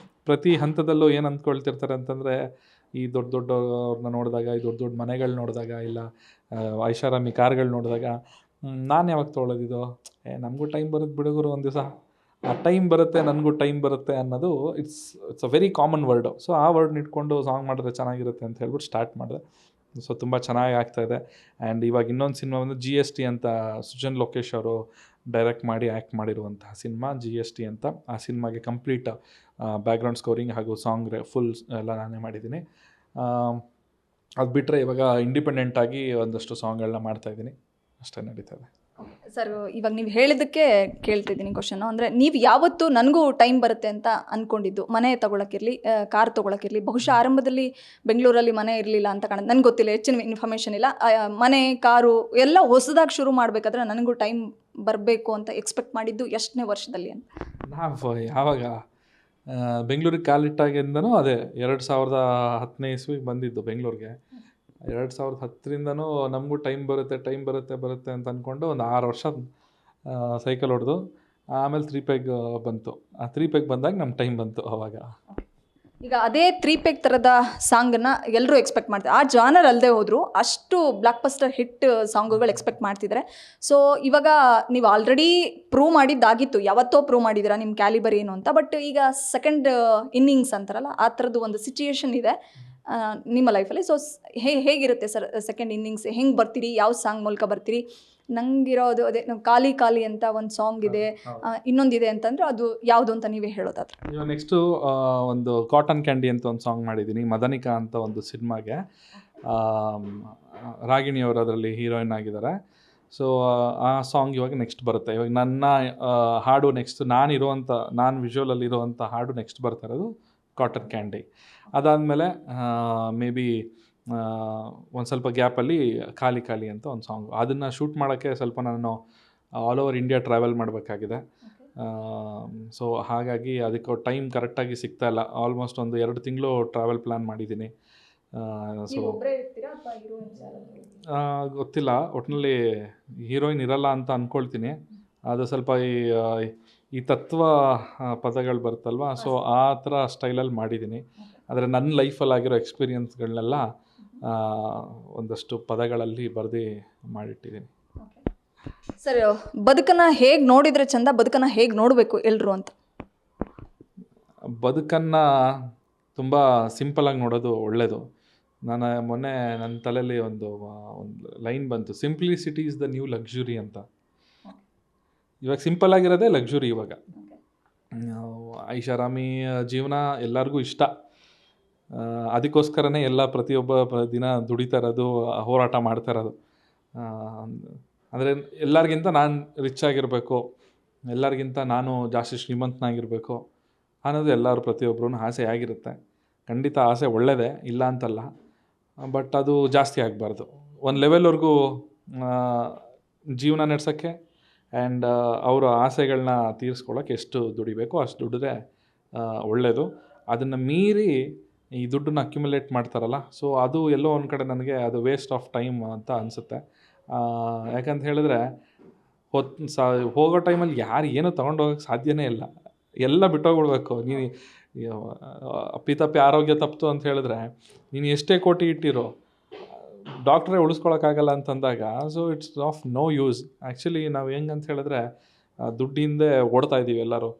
ಪ್ರತಿ ಹಂತದಲ್ಲೂ ಏನು ಅಂದ್ಕೊಳ್ತಿರ್ತಾರೆ ಅಂತಂದರೆ, ಈ ದೊಡ್ಡವ್ರನ್ನ ನೋಡಿದಾಗ, ಈ ದೊಡ್ಡ ಮನೆಗಳು ನೋಡಿದಾಗ, ಇಲ್ಲ ಐಷಾರಾಮಿ ಕಾರ್ಗಳು ನೋಡಿದಾಗ, ನಾನು ಯಾವಾಗ ತೊಗೊಳೋದಿದು, ನಮಗೂ ಟೈಮ್ ಬರುತ್ತೆ ಬಿಡುಗರು ಒಂದು ದಿವಸ, ಆ ಟೈಮ್ ಬರುತ್ತೆ ನನಗೂ ಟೈಮ್ ಬರುತ್ತೆ ಅನ್ನೋದು it's a very common word. So ಆ ವರ್ಡ್ನ ಇಟ್ಕೊಂಡು ಸಾಂಗ್ ಮಾಡಿದ್ರೆ ಚೆನ್ನಾಗಿರುತ್ತೆ ಅಂತ ಹೇಳ್ಬಿಟ್ಟು ಸ್ಟಾರ್ಟ್ ಮಾಡಿದೆ. ಸೊ ತುಂಬ ಚೆನ್ನಾಗಿ ಆಗ್ತಾಯಿದೆ. ಆ್ಯಂಡ್ ಇವಾಗ ಇನ್ನೊಂದು ಸಿನಿಮಾ ಬಂದು GST ಅಂತ ಸುಜನ್ ಲೋಕೇಶ್ ಅವರು ಡೈರೆಕ್ಟ್ ಮಾಡಿ ಆ್ಯಕ್ಟ್ ಮಾಡಿರುವಂತಹ ಸಿನಿಮಾ GST ಅಂತ. ಆ ಸಿನಿಮಾಗೆ ಕಂಪ್ಲೀಟ್ ಬ್ಯಾಕ್ಗ್ರೌಂಡ್ ಸ್ಕೋರಿಂಗ್ ಹಾಗೂ ಸಾಂಗ್ ಫುಲ್ ಎಲ್ಲ ನಾನೇ ಮಾಡಿದ್ದೀನಿ. ಅದು ಬಿಟ್ಟರೆ ಇವಾಗ ಇಂಡಿಪೆಂಡೆಂಟಾಗಿ ಒಂದಷ್ಟು ಸಾಂಗ್ಗಳನ್ನ ಮಾಡ್ತಾಯಿದ್ದೀನಿ, ಅಷ್ಟೇ ನಡೀತದೆ. ಸರ್, ಇವಾಗ ನೀವು ಹೇಳಿದ್ದಕ್ಕೆ ಕೇಳ್ತಿದ್ದೀನಿ ಕ್ವಶನು. ಅಂದರೆ ನೀವು ಯಾವತ್ತು ನನಗೂ ಟೈಮ್ ಬರುತ್ತೆ ಅಂತ ಅಂದ್ಕೊಂಡಿದ್ದು, ಮನೆ ತೊಗೊಳಕ್ಕಿರಲಿ, ಕಾರ್ ತೊಗೊಳಕ್ಕಿರಲಿ, ಬಹುಶಃ ಆರಂಭದಲ್ಲಿ ಬೆಂಗಳೂರಲ್ಲಿ ಮನೆ ಇರಲಿಲ್ಲ ಅಂತ ಕಾಣುತ್ತೆ, ನನಗೆ ಗೊತ್ತಿಲ್ಲ, ಹೆಚ್ಚಿನ ಇನ್ಫಾರ್ಮೇಷನ್ ಇಲ್ಲ. ಮನೆ, ಕಾರು ಎಲ್ಲ ಹೊಸದಾಗಿ ಶುರು ಮಾಡಬೇಕಾದ್ರೆ ನನಗೂ ಟೈಮ್ ಬರಬೇಕು ಅಂತ ಎಕ್ಸ್ಪೆಕ್ಟ್ ಮಾಡಿದ್ದು ಎಷ್ಟನೇ ವರ್ಷದಲ್ಲಿ ಅಂತ? ನಾವು ಯಾವಾಗ ಬೆಂಗಳೂರಿಗೆ ಕಾಲಿಟ್ಟಾಗಿಂದನೂ ಅದೇ 2010ನೇ ಇಸ್ವಿಗೆ ಬಂದಿದ್ದು ಬೆಂಗಳೂರಿಗೆ. 2010ರಿಂದನೂ ನಮಗೂ ಟೈಮ್ ಬರುತ್ತೆ ಅಂತ ಅಂದ್ಕೊಂಡು ಒಂದು 6 ವರ್ಷ ಸೈಕಲ್ ಹೊಡೆದು ಆಮೇಲೆ 3 ಪೆಗ್ ಬಂತು. ಆ 3 ಪೆಗ್ ಬಂದಾಗ ನಮ್ಮ ಟೈಮ್ ಬಂತು ಅವಾಗ. ಈಗ ಅದೇ 3 ಪೆಗ್ ಥರದ ಸಾಂಗನ್ನು ಎಲ್ಲರೂ ಎಕ್ಸ್ಪೆಕ್ಟ್ ಮಾಡ್ತಾರೆ. ಆ ಜಾನರ್ ಅಲ್ಲದೆ ಹೋದರೂ ಅಷ್ಟು ಬ್ಲಾಕ್ ಬಸ್ಟರ್ ಹಿಟ್ ಸಾಂಗುಗಳು ಎಕ್ಸ್ಪೆಕ್ಟ್ ಮಾಡ್ತಿದ್ದಾರೆ. ಸೊ ಇವಾಗ ನೀವು ಆಲ್ರೆಡಿ ಪ್ರೂವ್ ಮಾಡಿದ್ದಾಗಿತ್ತು, ಯಾವತ್ತೋ ಪ್ರೂವ್ ಮಾಡಿದ್ದೀರಾ ನಿಮ್ಮ ಕ್ಯಾಲಿಬರ್ ಏನು ಅಂತ. ಬಟ್ ಈಗ ಸೆಕೆಂಡ್ ಇನ್ನಿಂಗ್ಸ್ ಅಂತಾರಲ್ಲ, ಆ ಥರದ್ದು ಒಂದು ಸಿಚುಯೇಷನ್ ಇದೆ ನಿಮ್ಮ ಲೈಫಲ್ಲಿ. ಸೊ ಹೇಗಿರುತ್ತೆ ಸರ್ ಸೆಕೆಂಡ್ ಇನ್ನಿಂಗ್ಸ್? ಹೆಂಗೆ ಬರ್ತೀರಿ? ಯಾವ ಸಾಂಗ್ ಮೂಲಕ ಬರ್ತೀರಿ? ನಂಗಿರೋದು ಅದೇ ಖಾಲಿ ಖಾಲಿ ಅಂತ ಒಂದು ಸಾಂಗ್ ಇದೆ, ಇನ್ನೊಂದಿದೆ ಅಂತಂದರೆ ಅದು ಯಾವುದು ಅಂತ ನೀವೇ ಹೇಳೋದಾದ್ರೆ. ಇವಾಗ ನೆಕ್ಸ್ಟು ಒಂದು ಕಾಟನ್ ಕ್ಯಾಂಡಿ ಅಂತ ಒಂದು ಸಾಂಗ್ ಮಾಡಿದ್ದೀನಿ ಮದನಿಕಾ ಅಂತ ಒಂದು ಸಿನಿಮಾಗೆ. ರಾಗಿಣಿಯವರು ಅದರಲ್ಲಿ ಹೀರೋಯಿನ್ ಆಗಿದ್ದಾರೆ. ಸೊ ಆ ಸಾಂಗ್ ಇವಾಗ ನೆಕ್ಸ್ಟ್ ಬರುತ್ತೆ. ಇವಾಗ ನನ್ನ ಹಾಡು ನೆಕ್ಸ್ಟ್ ನಾನು ವಿಜುವಲಲ್ಲಿ ಇರೋವಂಥ ಹಾಡು ನೆಕ್ಸ್ಟ್ ಬರ್ತಾ ಇರೋದು ಕಾಟನ್ ಕ್ಯಾಂಡಿ. ಅದಾದಮೇಲೆ ಮೇ ಬಿ ಒಂದು ಸ್ವಲ್ಪ ಗ್ಯಾಪಲ್ಲಿ ಖಾಲಿ ಖಾಲಿ ಅಂತ ಒಂದು ಸಾಂಗು. ಅದನ್ನು ಶೂಟ್ ಮಾಡೋಕ್ಕೆ ಸ್ವಲ್ಪ ನಾನು ಆಲ್ ಓವರ್ ಇಂಡಿಯಾ ಟ್ರಾವೆಲ್ ಮಾಡಬೇಕಾಗಿದೆ. ಸೊ ಹಾಗಾಗಿ ಅದಕ್ಕೆ ಟೈಮ್ ಕರೆಕ್ಟಾಗಿ ಸಿಗ್ತಾ ಇಲ್ಲ. ಆಲ್ಮೋಸ್ಟ್ ಒಂದು 2 ತಿಂಗಳು ಟ್ರಾವೆಲ್ ಪ್ಲ್ಯಾನ್ ಮಾಡಿದ್ದೀನಿ. ಸೊ ಗೊತ್ತಿಲ್ಲ, ಒಟ್ಟಿನಲ್ಲಿ ಹೀರೋಯಿನ್ ಇರಲ್ಲ ಅಂತ ಅಂದ್ಕೊಳ್ತೀನಿ. ಅದು ಸ್ವಲ್ಪ ಈ ತತ್ವ ಪದಗಳು ಬರುತ್ತಲ್ವ, ಸೊ ಆ ಥರ ಸ್ಟೈಲಲ್ಲಿ ಮಾಡಿದ್ದೀನಿ. ಆದರೆ ನನ್ನ ಲೈಫಲ್ಲಿ ಆಗಿರೋ ಎಕ್ಸ್ಪೀರಿಯನ್ಸ್ಗಳನ್ನೆಲ್ಲ ಒಂದಷ್ಟು ಪದಗಳಲ್ಲಿ ಬರೆದು ಮಾಡಿಟ್ಟಿದ್ದೀನಿ. ಸರ್, ಬದುಕನ್ನು ಹೇಗೆ ನೋಡಿದರೆ ಚಂದ, ಬದುಕನ್ನು ಹೇಗೆ ನೋಡಬೇಕು ಎಲ್ಲರೂ ಅಂತ? ಬದುಕನ್ನು ತುಂಬ ಸಿಂಪಲಾಗಿ ನೋಡೋದು ಒಳ್ಳೆಯದು. ನಾನು ಮೊನ್ನೆ ನನ್ನ ತಲೆಯಲ್ಲಿ ಒಂದು ಲೈನ್ ಬಂತು, simplicity is the new luxury ಅಂತ. ಇವಾಗ ಸಿಂಪಲ್ ಆಗಿರೋದೇ ಲಕ್ಸುರಿ. ಇವಾಗ ಐಷಾರಾಮಿ ಜೀವನ ಎಲ್ಲರಿಗೂ ಇಷ್ಟ. ಅದಕ್ಕೋಸ್ಕರನೇ ಎಲ್ಲ ಪ್ರತಿಯೊಬ್ಬ ದಿನ ದುಡಿತಾ ಇರೋದು, ಹೋರಾಟ ಮಾಡ್ತಾ ಇರೋದು. ಅಂದರೆ ಎಲ್ಲರಿಗಿಂತ ನಾನು ರಿಚ್ ಆಗಿರಬೇಕು, ಎಲ್ಲರಿಗಿಂತ ನಾನು ಜಾಸ್ತಿ ಶ್ರೀಮಂತನಾಗಿರಬೇಕು ಅನ್ನೋದು ಎಲ್ಲರೂ ಪ್ರತಿಯೊಬ್ಬರೂ ಆಸೆ ಆಗಿರುತ್ತೆ. ಖಂಡಿತ ಆಸೆ ಒಳ್ಳೆಯದೇ, ಇಲ್ಲ ಅಂತಲ್ಲ. ಬಟ್ ಅದು ಜಾಸ್ತಿ ಆಗಬಾರ್ದು. ಒಂದು ಲೆವೆಲ್ವರೆಗೂ ಜೀವನ ನಡೆಸೋಕ್ಕೆ ಆ್ಯಂಡ್ ಅವರ ಆಸೆಗಳನ್ನ ತೀರಿಸ್ಕೊಳ್ಳೋಕೆ ಎಷ್ಟು ದುಡಿಬೇಕು ಅಷ್ಟು ದುಡಿದ್ರೆ ಒಳ್ಳೆಯದು. ಅದನ್ನು ಮೀರಿ ಈ ದುಡ್ಡನ್ನ ಅಕ್ಯುಮುಲೇಟ್ ಮಾಡ್ತಾರಲ್ಲ, ಸೊ ಅದು ಎಲ್ಲೋ ಒಂದು ಕಡೆ ನನಗೆ ಅದು ವೇಸ್ಟ್ ಆಫ್ ಟೈಮ್ ಅಂತ ಅನಿಸುತ್ತೆ. ಯಾಕಂತ ಹೇಳಿದ್ರೆ ಹೋಗೋ ಟೈಮಲ್ಲಿ ಯಾರು ಏನೂ ತೊಗೊಂಡೋಗೋಕ್ಕೆ ಸಾಧ್ಯನೇ ಇಲ್ಲ. ಎಲ್ಲ ಬಿಟ್ಟೋಗ್ಬಿಡ್ಬೇಕು. ನೀನು ಅಪ್ಪಿತಪ್ಪಿ ಆರೋಗ್ಯ ತಪ್ಪಿತು ಅಂತ ಹೇಳಿದ್ರೆ ನೀನು ಎಷ್ಟೇ ಕೋಟಿ ಇಟ್ಟಿರೋ ಡಾಕ್ಟ್ರೇ ಉಳಿಸ್ಕೊಳಕ್ಕಾಗಲ್ಲ ಅಂತಂದಾಗ, so it's of no use. Actually ನಾವು ಹೆಂಗಂತ ಹೇಳಿದ್ರೆ ದುಡ್ಡು ಹಿಂದೆ ಓಡ್ತಾ ಇದ್ದೀವಿ ಎಲ್ಲರೂ.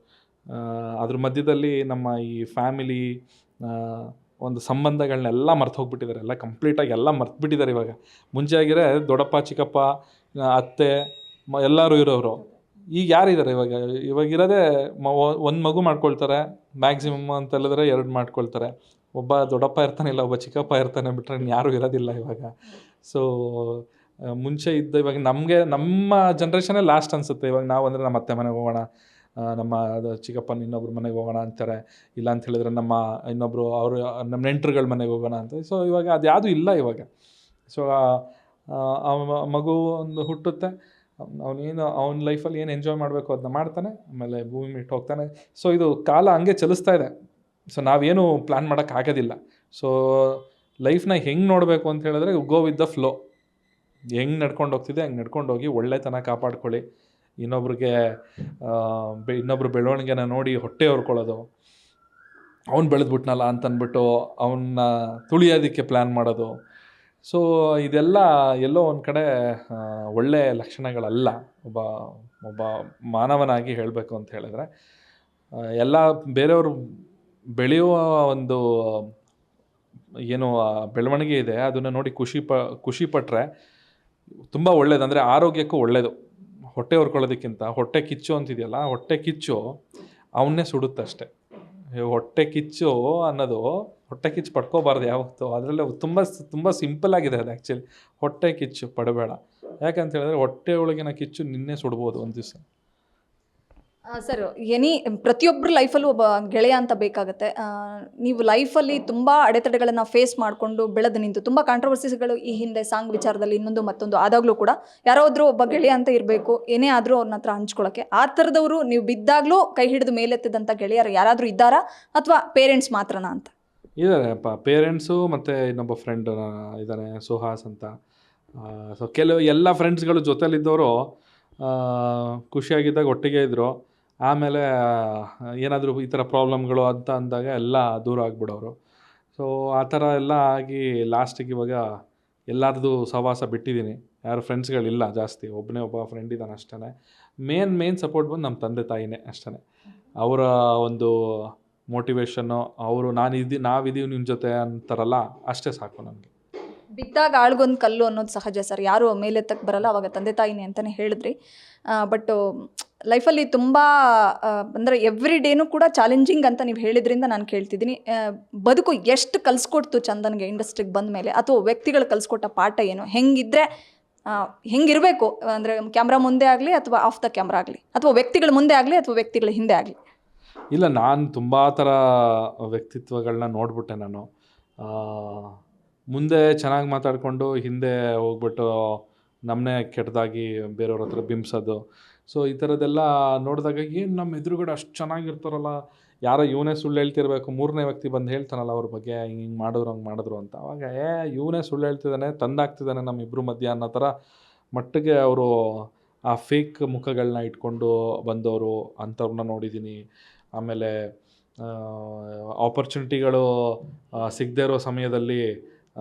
ಅದ್ರ ಮಧ್ಯದಲ್ಲಿ ನಮ್ಮ ಈ ಫ್ಯಾಮಿಲಿ ಒಂದು ಸಂಬಂಧಗಳನ್ನೆಲ್ಲ ಮರ್ತು ಹೋಗ್ಬಿಟ್ಟಿದ್ದಾರೆ. ಎಲ್ಲ ಕಂಪ್ಲೀಟಾಗಿ ಎಲ್ಲ ಮರ್ತ್ಬಿಟ್ಟಿದ್ದಾರೆ ಇವಾಗ. ಮುಂಚೆ ಆಗಿರೆ ದೊಡ್ಡಪ್ಪ ಚಿಕ್ಕಪ್ಪ ಅತ್ತೆ ಎಲ್ಲರೂ ಇರೋರು. ಈಗ ಯಾರಿದ್ದಾರೆ ಇವಾಗಿರೋದೇ ಒಂದು ಮಗು ಮಾಡ್ಕೊಳ್ತಾರೆ, ಮ್ಯಾಕ್ಸಿಮಮ್ ಅಂತ ಹೇಳಿದ್ರೆ 2 ಮಾಡ್ಕೊಳ್ತಾರೆ. ಒಬ್ಬ ದೊಡ್ಡಪ್ಪ ಇರ್ತಾನೆ, ಇಲ್ಲ ಒಬ್ಬ ಚಿಕ್ಕಪ್ಪ ಇರ್ತಾನೆ, ಬಿಟ್ಟರೆ ಯಾರೂ ಇರೋದಿಲ್ಲ ಇವಾಗ. ಸೊ ಮುಂಚೆ ಇದ್ದ, ಇವಾಗ ನಮಗೆ ನಮ್ಮ ಜನ್ರೇಷನ್ನೇ ಲಾಸ್ಟ್ ಅನಿಸುತ್ತೆ. ಇವಾಗ ನಾವು ಅಂದರೆ ನಮ್ಮ ಅತ್ತೆ ಮನೆಗೆ ಹೋಗೋಣ, ನಮ್ಮ ಚಿಕ್ಕಪ್ಪನ ಇನ್ನೊಬ್ರು ಮನೆಗೆ ಹೋಗೋಣ ಅಂತಾರೆ. ಇಲ್ಲ ಅಂತ ಹೇಳಿದ್ರೆ ನಮ್ಮ ಇನ್ನೊಬ್ಬರು ಅವರು ನಮ್ಮ ನೆಂಟರುಗಳ ಮನೆಗೆ ಹೋಗೋಣ ಅಂತ. ಸೊ ಇವಾಗ ಅದು ಯಾವುದೂ ಇಲ್ಲ ಇವಾಗ. ಸೊ ಆ ಮಗು ಒಂದು ಹುಟ್ಟುತ್ತೆ, ಅವನೇನು ಅವನ ಲೈಫಲ್ಲಿ ಏನು ಎಂಜಾಯ್ ಮಾಡಬೇಕು ಅದನ್ನ ಮಾಡ್ತಾನೆ, ಆಮೇಲೆ ಭೂಮಿ ಬಿಟ್ಟು ಹೋಗ್ತಾನೆ. ಸೊ ಇದು ಕಾಲ ಹಂಗೆ ಚಲಿಸ್ತಾ ಇದೆ. ಸೊ ನಾವೇನು ಪ್ಲ್ಯಾನ್ ಮಾಡೋಕ್ಕಾಗೋದಿಲ್ಲ. ಸೊ ಲೈಫ್ನ ಹೆಂಗೆ ನೋಡಬೇಕು ಅಂತ ಹೇಳಿದ್ರೆ ಗೋ ವಿತ್ ದ ಫ್ಲೋ. ಹೆಂಗೆ ನಡ್ಕೊಂಡು ಹೋಗ್ತಿದೆ ಹಂಗೆ ನಡ್ಕೊಂಡು ಹೋಗಿ ಒಳ್ಳೆತನ ಕಾಪಾಡ್ಕೊಳ್ಳಿ. ಇನ್ನೊಬ್ರಿಗೆ ಇನ್ನೊಬ್ರು ಬೆಳವಣಿಗೆನ ನೋಡಿ ಹೊಟ್ಟೆ ಹೊರ್ಕೊಳ್ಳೋದು, ಅವ್ನು ಬೆಳೆದ್ಬಿಟ್ನಲ್ಲ ಅಂತಂದ್ಬಿಟ್ಟು ಅವನ್ನ ತುಳಿಯೋದಕ್ಕೆ ಪ್ಲ್ಯಾನ್ ಮಾಡೋದು. ಸೊ ಇದೆಲ್ಲ ಎಲ್ಲೋ ಒಂದು ಕಡೆ ಒಳ್ಳೆಯ ಲಕ್ಷಣಗಳಲ್ಲ ಒಬ್ಬ ಒಬ್ಬ ಮಾನವನಾಗಿ ಹೇಳಬೇಕು ಅಂತ ಹೇಳಿದ್ರೆ. ಎಲ್ಲ ಬೇರೆಯವರು ಬೆಳೆಯುವ ಒಂದು ಏನು ಬೆಳವಣಿಗೆ ಇದೆ ಅದನ್ನು ನೋಡಿ ಖುಷಿ ಪಟ್ಟರೆ ತುಂಬ ಒಳ್ಳೇದು. ಅಂದರೆ ಆರೋಗ್ಯಕ್ಕೂ ಒಳ್ಳೆಯದು. ಹೊಟ್ಟೆ ಹೊರ್ಕೊಳ್ಳೋದಕ್ಕಿಂತ ಹೊಟ್ಟೆ ಕಿಚ್ಚು ಅಂತಿದೆಯಲ್ಲ, ಹೊಟ್ಟೆ ಕಿಚ್ಚು ಅವನ್ನೇ ಸುಡುತ್ತೆ ಅಷ್ಟೆ. ಹೊಟ್ಟೆ ಕಿಚ್ಚು ಅನ್ನೋದು ಹೊಟ್ಟೆ ಕಿಚ್ಚು ಪಡ್ಕೋಬಾರ್ದು ಯಾವತ್ತೂ. ಅದರಲ್ಲೇ ತುಂಬ ಸಿಂಪಲ್ ಆಗಿದೆ ಅದು ಆ್ಯಕ್ಚುಲಿ. ಹೊಟ್ಟೆ ಕಿಚ್ಚು ಪಡಬೇಡ, ಯಾಕಂತ ಹೇಳಿದ್ರೆ ಹೊಟ್ಟೆ ಒಳಗಿನ ಕಿಚ್ಚು ನಿನ್ನೆ ಸುಡ್ಬೋದು ಒಂದು ದಿವಸ. ಸರ್, ಪ್ರತಿಯೊಬ್ಬರ ಲೈಫಲ್ಲೂ ಒಬ್ಬ ಗೆಳೆಯ ಅಂತ ಬೇಕಾಗುತ್ತೆ. ನೀವು ಲೈಫಲ್ಲಿ ತುಂಬ ಅಡೆತಡೆಗಳನ್ನು ಫೇಸ್ ಮಾಡಿಕೊಂಡು ಬೆಳೆದು ನಿಂತು, ತುಂಬ ಕಾಂಟ್ರವರ್ಸಿಸ್ಗಳು ಈ ಹಿಂದೆ ಸಾಂಗ್ ವಿಚಾರದಲ್ಲಿ ಇನ್ನೊಂದು ಮತ್ತೊಂದು ಆದಾಗಲೂ ಕೂಡ ಯಾರಾದರೂ ಒಬ್ಬ ಗೆಳೆಯ ಅಂತ ಇರಬೇಕು, ಏನೇ ಆದರೂ ಅವ್ರನ್ನ ಹತ್ರ ಹಂಚ್ಕೊಳ್ಳೋಕ್ಕೆ. ಆ ಥರದವರು ನೀವು ಬಿದ್ದಾಗಲೂ ಕೈ ಹಿಡಿದು ಮೇಲೆತ್ತಿದಂಥ ಗೆಳೆಯರು ಯಾರಾದರೂ ಇದ್ದಾರಾ, ಅಥವಾ ಪೇರೆಂಟ್ಸ್ ಮಾತ್ರನಾ ಅಂತ? ಇದ್ದಾರೆ ಪೇರೆಂಟ್ಸು, ಮತ್ತು ಇನ್ನೊಬ್ಬ ಫ್ರೆಂಡ್ ಇದ್ದಾನೆ ಸುಹಾಸ್ ಅಂತ. ಸೊ ಎಲ್ಲ ಫ್ರೆಂಡ್ಸ್ಗಳು ಜೊತೆಲಿದ್ದವರು ಖುಷಿಯಾಗಿದ್ದಾಗ ಒಟ್ಟಿಗೆ ಇದ್ದರು. ಆಮೇಲೆ ಏನಾದರೂ ಈ ಥರ ಪ್ರಾಬ್ಲಮ್ಗಳು ಅಂತ ಅಂದಾಗ ಎಲ್ಲ ದೂರ ಆಗಿಬಿಡೋರು. ಸೊ ಆ ಥರ ಎಲ್ಲ ಆಗಿ ಲಾಸ್ಟಿಗೆ ಇವಾಗ ಎಲ್ಲರದ್ದು ಸಹವಾಸ ಬಿಟ್ಟಿದ್ದೀನಿ. ಯಾರು ಫ್ರೆಂಡ್ಸ್ಗಳಿಲ್ಲ ಜಾಸ್ತಿ. ಒಬ್ಬ ಫ್ರೆಂಡ್ ಇದ್ದಾನೆ ಅಷ್ಟೇ. ಮೇನ್ ಸಪೋರ್ಟ್ ಬಂದು ನಮ್ಮ ತಂದೆ ತಾಯಿನೇ ಅಷ್ಟೇ. ಅವರ ಒಂದು ಮೋಟಿವೇಶನ್ನು, ಅವರು ನಾವಿದ್ದೀವಿ ನಿಮ್ಮ ಜೊತೆ ಅಂತಾರಲ್ಲ, ಅಷ್ಟೇ ಸಾಕು ನನಗೆ. ಬಿದ್ದಾಗ ಆಳ್ಗೊಂದು ಕಲ್ಲು ಅನ್ನೋದು ಸಹಜ ಸರ್. ಯಾರು ಮೇಲೆತ್ತಕ್ಕೆ ಬರಲ್ಲ, ಅವಾಗ ತಂದೆ ತಾಯಿನೇ ಅಂತಲೇ ಹೇಳಿದ್ರಿ. ಬಟ್ ಲೈಫಲ್ಲಿ ತುಂಬ ಅಂದರೆ ಎವ್ರಿ ಡೇನೂ ಕೂಡ ಚಾಲೆಂಜಿಂಗ್ ಅಂತ ನೀವು ಹೇಳಿದ್ರಿಂದ ನಾನು ಕೇಳ್ತಿದ್ದೀನಿ. ಬದುಕು ಎಷ್ಟು ಕಲಿಸ್ಕೊಡ್ತು ಚಂದನ್ಗೆ ಇಂಡಸ್ಟ್ರಿಗೆ ಬಂದ ಮೇಲೆ, ಅಥವಾ ವ್ಯಕ್ತಿಗಳು ಕಲಿಸ್ಕೊಟ್ಟ ಪಾಠ ಏನು, ಹೆಂಗಿದ್ರೆ ಹೆಂಗಿರಬೇಕು ಅಂದರೆ ಕ್ಯಾಮ್ರಾ ಮುಂದೆ ಆಗಲಿ ಅಥವಾ ಆಫ್ ದ ಕ್ಯಾಮ್ರಾ ಆಗಲಿ, ಅಥವಾ ವ್ಯಕ್ತಿಗಳ ಮುಂದೆ ಆಗಲಿ ಅಥವಾ ವ್ಯಕ್ತಿಗಳ ಹಿಂದೆ ಆಗಲಿ? ಇಲ್ಲ, ನಾನು ತುಂಬ ಥರ ವ್ಯಕ್ತಿತ್ವಗಳನ್ನ ನೋಡ್ಬಿಟ್ಟೆ ನಾನು. ಮುಂದೆ ಚೆನ್ನಾಗಿ ಮಾತಾಡಿಕೊಂಡು ಹಿಂದೆ ಹೋಗ್ಬಿಟ್ಟು ನಮ್ಮನ್ನೇ ಕೆಟ್ಟದಾಗಿ ಬೇರೆಯವ್ರ ಹತ್ರ ಬಿಂಬಿಸೋದು. ಸೊ ಈ ಥರದ್ದೆಲ್ಲ ನೋಡಿದಾಗ ಏನು ನಮ್ಮ ಎದುರುಗಡೆ ಅಷ್ಟು ಚೆನ್ನಾಗಿರ್ತಾರಲ್ಲ, ಯಾರೋ ಇವನೇ ಸುಳ್ಳು ಹೇಳ್ತಿರ್ಬೇಕು, ಮೂರನೇ ವ್ಯಕ್ತಿ ಬಂದು ಹೇಳ್ತಾನಲ್ಲ ಅವ್ರ ಬಗ್ಗೆ, ಹಿಂಗೆ ಮಾಡಿದ್ರು ಹಂಗೆ ಮಾಡಿದ್ರು ಅಂತ. ಅವಾಗ ಇವನೇ ಸುಳ್ಳು ಹೇಳ್ತಿದ್ದಾನೆ, ತಂದಾಗ್ತಿದ್ದಾನೆ ನಮ್ಮಿಬ್ಬರು ಮಧ್ಯ ಅನ್ನೋ ಥರ ಮಟ್ಟಿಗೆ ಅವರು ಆ ಫೇಕ್ ಮುಖಗಳನ್ನ ಇಟ್ಕೊಂಡು ಬಂದವರು ಅಂಥವ್ರನ್ನ ನೋಡಿದ್ದೀನಿ. ಆಮೇಲೆ ಆಪರ್ಚುನಿಟಿಗಳು ಸಿಗದೇ ಇರೋ ಸಮಯದಲ್ಲಿ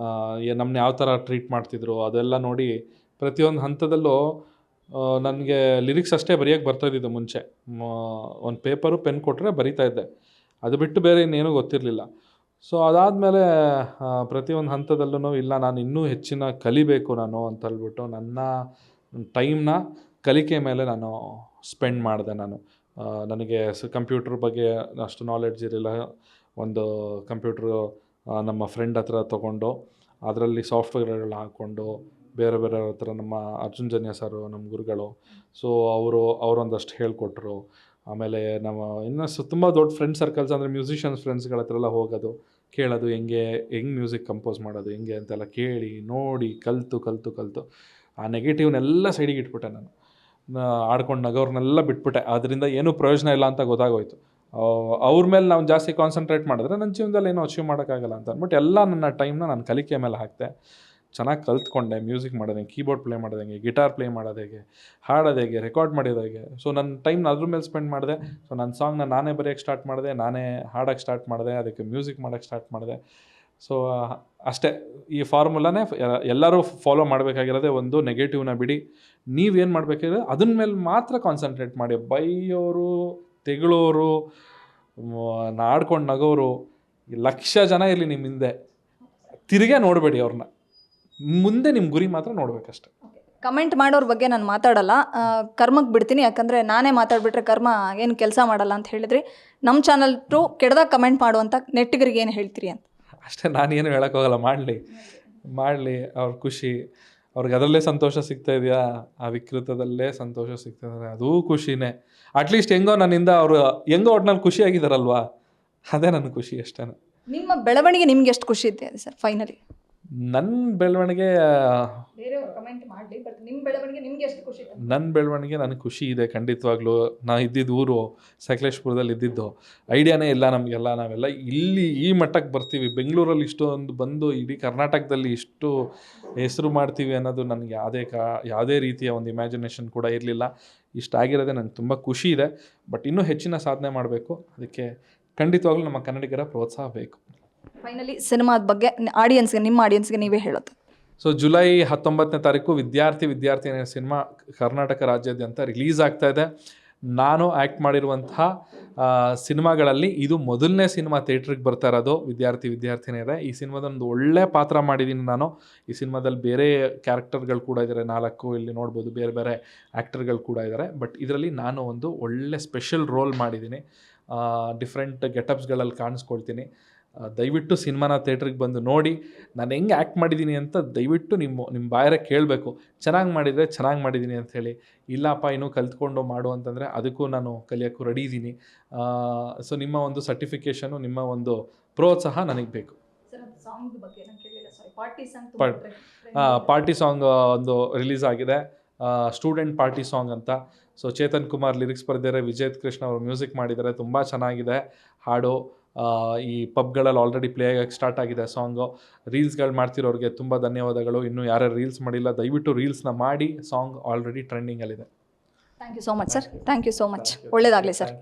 ನಮ್ಮನ್ನ ಯಾವ ಥರ ಟ್ರೀಟ್ ಮಾಡ್ತಿದ್ರು ಅದೆಲ್ಲ ನೋಡಿ ಪ್ರತಿಯೊಂದು ಹಂತದಲ್ಲೂ ನನಗೆ ಲಿರಿಕ್ಸ್ ಅಷ್ಟೇ ಬರೆಯೋಕ್ಕೆ ಬರ್ತಾಯಿದ್ದು ಮುಂಚೆ. ಒಂದು ಪೇಪರು ಪೆನ್ ಕೊಟ್ಟರೆ ಬರಿತಾ ಇದ್ದೆ, ಅದು ಬಿಟ್ಟು ಬೇರೆ ಇನ್ನೇನೂ ಗೊತ್ತಿರಲಿಲ್ಲ. ಸೊ ಅದಾದಮೇಲೆ ಪ್ರತಿಯೊಂದು ಹಂತದಲ್ಲೂ ಇಲ್ಲ, ನಾನು ಇನ್ನೂ ಹೆಚ್ಚಿನ ಕಲಿಬೇಕು ನಾನು ಅಂತೇಳ್ಬಿಟ್ಟು ನನ್ನ ಟೈಮ್ನ ಕಲಿಕೆ ಮೇಲೆ ನಾನು ಸ್ಪೆಂಡ್ ಮಾಡಿದೆ. ನನಗೆ ಕಂಪ್ಯೂಟ್ರ್ ಬಗ್ಗೆ ಅಷ್ಟು ನಾಲೆಡ್ಜ್ ಇರಲಿಲ್ಲ. ಒಂದು ಕಂಪ್ಯೂಟ್ರು ನಮ್ಮ ಫ್ರೆಂಡ್ ಹತ್ರ ತೊಗೊಂಡು ಅದರಲ್ಲಿ ಸಾಫ್ಟ್ವೇರ್ಗಳನ್ನ ಹಾಕ್ಕೊಂಡು ಬೇರೆ ಹತ್ರ ನಮ್ಮ ಅರ್ಜುನ್ ಜನ್ಯ ಸರು ನಮ್ಮ ಗುರುಗಳು, ಸೊ ಅವರೊಂದಷ್ಟು ಹೇಳಿಕೊಟ್ರು. ಆಮೇಲೆ ನಮ್ಮ ಇನ್ನೂ ತುಂಬ ದೊಡ್ಡ ಫ್ರೆಂಡ್ ಸರ್ಕಲ್ಸ್ ಅಂದರೆ ಮ್ಯೂಸಿಷಿಯನ್ಸ್ ಫ್ರೆಂಡ್ಸ್ಗಳ ಹತ್ರ ಎಲ್ಲ ಹೋಗೋದು, ಕೇಳೋದು, ಹೆಂಗೆ ಮ್ಯೂಸಿಕ್ ಕಂಪೋಸ್ ಮಾಡೋದು ಹೆಂಗೆ ಅಂತೆಲ್ಲ ಕೇಳಿ ನೋಡಿ ಕಲಿತು ಆ ನೆಗೆಟಿವ್ನೆಲ್ಲ ಸೈಡಿಗೆ ಇಟ್ಬಿಟ್ಟೆ. ನಾನು ಆಡ್ಕೊಂಡು ನಗೋರ್ನೆಲ್ಲ ಬಿಟ್ಬಿಟ್ಟೆ. ಅದರಿಂದ ಏನೂ ಪ್ರಯೋಜನ ಇಲ್ಲ ಅಂತ ಗೊತ್ತಾಗೋಯ್ತು. ಅವ್ರ ಮೇಲೆ ನಾವು ಜಾಸ್ತಿ ಕಾನ್ಸಂಟ್ರೇಟ್ ಮಾಡಿದ್ರೆ ನನ್ನ ಜೀವನದಲ್ಲಿ ಏನೂ ಅಚೀವ್ ಮಾಡೋಕ್ಕಾಗಲ್ಲ ಅಂತ ಅಂದ್ಬಿಟ್ಟು ಎಲ್ಲ ನನ್ನ ಟೈಮ್ನ ನಾನು ಕಲಿಕೆ ಮೇಲೆ ಹಾಕಿದೆ. ಚೆನ್ನಾಗಿ ಕಲ್ತ್ಕೊಂಡೆ. ಮ್ಯೂಸಿಕ್ ಮಾಡೋದು ಹೆಂಗೆ, ಕೀಬೋರ್ಡ್ ಪ್ಲೇ ಮಾಡೋದು ಹೆಂಗೆ, ಗಿಟಾರ್ ಪ್ಲೇ ಮಾಡೋದು ಹೇಗೆ, ಹಾಡೋದು ಹೇಗೆ, ರೆಕಾರ್ಡ್ ಮಾಡೋದು ಹೇಗೆ. ಸೊ ನನ್ನ ಟೈಮ್ನ ಅದ್ರ ಮೇಲೆ ಸ್ಪೆಂಡ್ ಮಾಡಿದೆ. ಸೊ ನನ್ನ ಸಾಂಗ್ನ ನಾನೇ ಬರೆಯೋಕ್ಕೆ ಸ್ಟಾರ್ಟ್ ಮಾಡಿದೆ, ನಾನೇ ಹಾಡೋಕ್ಕೆ ಸ್ಟಾರ್ಟ್ ಮಾಡಿದೆ, ಅದಕ್ಕೆ ಮ್ಯೂಸಿಕ್ ಮಾಡೋಕ್ಕೆ ಸ್ಟಾರ್ಟ್ ಮಾಡಿದೆ. ಸೊ ಅಷ್ಟೇ, ಈ ಫಾರ್ಮುಲಾನೇ ಎಲ್ಲರೂ ಫಾಲೋ ಮಾಡಬೇಕಾಗಿರೋದೇ. ಒಂದು ನೆಗೆಟಿವ್ನ ಬಿಡಿ, ನೀವೇನು ಮಾಡಬೇಕಾದ್ರೆ ಅದನ್ನ ಮೇಲೆ ಮಾತ್ರ ಕಾನ್ಸಂಟ್ರೇಟ್ ಮಾಡಿ. ಬೈಯೋರು, ತೆಗಳೋರು, ಆಡ್ಕೊಂಡು ನಗೋರು 1,00,000 ಜನ ಇರಲಿ ನಿಮ್ಮ ಹಿಂದೆ, ತಿರುಗೇ ನೋಡಬೇಡಿ ಅವ್ರನ್ನ. ಮುಂದೆ ನಿಮ್ಮ ಗುರಿ ಮಾತ್ರ ನೋಡಬೇಕಷ್ಟೆ. ಕಮೆಂಟ್ ಮಾಡೋರ ಬಗ್ಗೆ ನಾನು ಮಾತಾಡಲ್ಲ, ಕರ್ಮಕ್ಕೆ ಬಿಡ್ತೀನಿ. ಯಾಕಂದರೆ ನಾನೇ ಮಾತಾಡ್ಬಿಟ್ರೆ ಕರ್ಮ ಏನು ಕೆಲಸ ಮಾಡಲ್ಲ ಅಂತ ಹೇಳಿದ್ರಿ. ನಮ್ಮ ಚಾನಲ್ ಟು ಕೆಡ್ದಾಗ ಕಮೆಂಟ್ ಮಾಡುವಂಥ ನೆಟ್ಟಿಗರಿಗೆ ಏನು ಹೇಳ್ತೀರಿ ಅಂತ? ಅಷ್ಟೇ, ನಾನೇನು ಹೇಳೋಕ್ಕೋಗಲ್ಲ. ಮಾಡಲಿ ಅವ್ರ ಖುಷಿ, ಅವ್ರಿಗೆ ಅದರಲ್ಲೇ ಸಂತೋಷ ಸಿಗ್ತಾ ಇದೆಯಾ, ಆ ವಿಕೃತದಲ್ಲೇ ಸಂತೋಷ ಸಿಗ್ತಾ ಇದೆ, ಅದೂ ಖುಷಿನೇ. ಅಟ್ಲೀಸ್ಟ್ ಹೆಂಗೋ ನನ್ನಿಂದ ಅವರು ಹೆಂಗೋ ಒಟ್ನಲ್ಲಿ ಖುಷಿಯಾಗಿದ್ದಾರಲ್ವಾ, ಅದೇ ನನ್ನ ಖುಷಿ ಅಷ್ಟೇ. ನಿಮ್ಮ ಬೆಳವಣಿಗೆ ನಿಮ್ಗೆ ಎಷ್ಟು ಖುಷಿ ಇದೆ ಸರ್ ಫೈನಲಿ? ನನ್ನ ಬೆಳವಣಿಗೆ ಬೇರೆಯವರು ಕಮೆಂಟ್ ಮಾಡಲಿ, ಬಟ್ ನಿಮ್ಮ ಬೆಳವಣಿಗೆ ನಿಮ್ಗೆ ಎಷ್ಟು ಖುಷಿ ಇದೆ? ನನ್ನ ಬೆಳವಣಿಗೆ ನನಗೆ ಖುಷಿ ಇದೆ ಖಂಡಿತವಾಗ್ಲೂ. ನಾನು ಇದ್ದಿದ್ದು ಊರು ಸಕಲೇಶ್ಪುರದಲ್ಲಿ ಇದ್ದಿದ್ದು, ಐಡಿಯಾನೇ ಇಲ್ಲ ನಮಗೆಲ್ಲ. ನಾವೆಲ್ಲ ಇಲ್ಲಿ ಈ ಮಟ್ಟಕ್ಕೆ ಬರ್ತೀವಿ, ಬೆಂಗಳೂರಲ್ಲಿ ಇಷ್ಟೊಂದು ಬಂದು ಇಡೀ ಕರ್ನಾಟಕದಲ್ಲಿ ಇಷ್ಟು ಹೆಸರು ಮಾಡ್ತೀವಿ ಅನ್ನೋದು ನನಗೆ ಯಾವುದೇ ರೀತಿಯ ಒಂದು ಇಮ್ಯಾಜಿನೇಷನ್ ಕೂಡ ಇರಲಿಲ್ಲ. ಇಷ್ಟಾಗಿರೋದೇ ನನಗೆ ತುಂಬ ಖುಷಿ ಇದೆ. ಬಟ್ ಇನ್ನೂ ಹೆಚ್ಚಿನ ಸಾಧನೆ ಮಾಡಬೇಕು. ಅದಕ್ಕೆ ಖಂಡಿತವಾಗ್ಲೂ ನಮ್ಮ ಕನ್ನಡಿಗರ ಪ್ರೋತ್ಸಾಹ ಬೇಕು. ಫೈನಲಿ ಸಿನಿಮಾದ ಬಗ್ಗೆ ನಿಮ್ಮ ಆಡಿಯನ್ಸ್ಗೆ ನೀವೇ ಹೇಳೋದು. ಸೊ ಜುಲೈ 19ನೇ ತಾರೀಕು ವಿದ್ಯಾರ್ಥಿನಿಯ ಸಿನಿಮಾ ಕರ್ನಾಟಕ ರಾಜ್ಯಾದ್ಯಂತ ರಿಲೀಸ್ ಆಗ್ತಾ ಇದೆ. ನಾನು ಆ್ಯಕ್ಟ್ ಮಾಡಿರುವಂತಹ ಸಿನಿಮಾಗಳಲ್ಲಿ ಇದು ಮೊದಲನೇ ಸಿನಿಮಾ ಥಿಯೇಟ್ರಿಗೆ ಬರ್ತಾ ಇರೋದು ವಿದ್ಯಾರ್ಥಿನಿಯರೇ. ಈ ಸಿನಿಮಾದೊಂದು ಒಳ್ಳೆ ಪಾತ್ರ ಮಾಡಿದ್ದೀನಿ ನಾನು. ಈ ಸಿನಿಮಾದಲ್ಲಿ ಬೇರೆ ಕ್ಯಾರೆಕ್ಟರ್ಗಳು ಕೂಡ ಇದ್ದಾರೆ, 4 ಇಲ್ಲಿ ನೋಡ್ಬೋದು, ಬೇರೆ ಬೇರೆ ಆ್ಯಕ್ಟರ್ಗಳು ಕೂಡ ಇದ್ದಾರೆ. ಬಟ್ ಇದರಲ್ಲಿ ನಾನು ಒಂದು ಒಳ್ಳೆ ಸ್ಪೆಷಲ್ ರೋಲ್ ಮಾಡಿದ್ದೀನಿ. ಡಿಫ್ರೆಂಟ್ ಗೆಟಪ್ಸ್ಗಳಲ್ಲಿ ಕಾಣಿಸ್ಕೊಳ್ತೀನಿ. ದಯವಿಟ್ಟು ಸಿನಿಮಾನ ಥಿಯೇಟ್ರಿಗೆ ಬಂದು ನೋಡಿ. ನಾನು ಹೆಂಗೆ ಆ್ಯಕ್ಟ್ ಮಾಡಿದ್ದೀನಿ ಅಂತ ದಯವಿಟ್ಟು ನಿಮ್ಮ ಬಾಯರೇ ಕೇಳಬೇಕು. ಚೆನ್ನಾಗಿ ಮಾಡಿದರೆ ಚೆನ್ನಾಗಿ ಮಾಡಿದ್ದೀನಿ ಅಂಥೇಳಿ, ಇಲ್ಲಪ್ಪ ಇನ್ನೂ ಕಲ್ತ್ಕೊಂಡು ಮಾಡು ಅಂತಂದರೆ ಅದಕ್ಕೂ ನಾನು ಕಲಿಯೋಕ್ಕೂ ರೆಡಿ ಇದ್ದೀನಿ. ಸೊ ನಿಮ್ಮ ಒಂದು ಸರ್ಟಿಫಿಕೇಷನು, ನಿಮ್ಮ ಒಂದು ಪ್ರೋತ್ಸಾಹ ನನಗೆ ಬೇಕು. ಪಾರ್ಟಿ ಸಾಂಗ್ ಒಂದು ರಿಲೀಸ್ ಆಗಿದೆ, ಸ್ಟೂಡೆಂಟ್ ಪಾರ್ಟಿ ಸಾಂಗ್ ಅಂತ. ಸೊ ಚೇತನ್ ಕುಮಾರ್ ಲಿರಿಕ್ಸ್ ಬರೆದಿದ್ದಾರೆ, ವಿಜಯ್ ಕೃಷ್ಣ ಅವರು ಮ್ಯೂಸಿಕ್ ಮಾಡಿದ್ದಾರೆ. ತುಂಬ ಚೆನ್ನಾಗಿದೆ ಹಾಡು. ಈ ಪಬ್ಗಳಲ್ಲಿ ಆಲ್ರೆಡಿ ಪ್ಲೇ ಆಗೋಕ್ಕೆ ಸ್ಟಾರ್ಟ್ ಆಗಿದೆ ಸಾಂಗು. ರೀಲ್ಸ್ಗಳು ಮಾಡ್ತಿರೋರಿಗೆ ತುಂಬ ಧನ್ಯವಾದಗಳು. ಇನ್ನೂ ಯಾರ್ಯಾರು ರೀಲ್ಸ್ ಮಾಡಿಲ್ಲ ದಯವಿಟ್ಟು ರೀಲ್ಸ್ನ ಮಾಡಿ. ಸಾಂಗ್ ಆಲ್ರೆಡಿ ಟ್ರೆಂಡಿಂಗಲ್ಲಿದೆ. Thank you so much sir. Thank you so much. ಒಳ್ಳೆಯದಾಗಲಿ ಸರ್.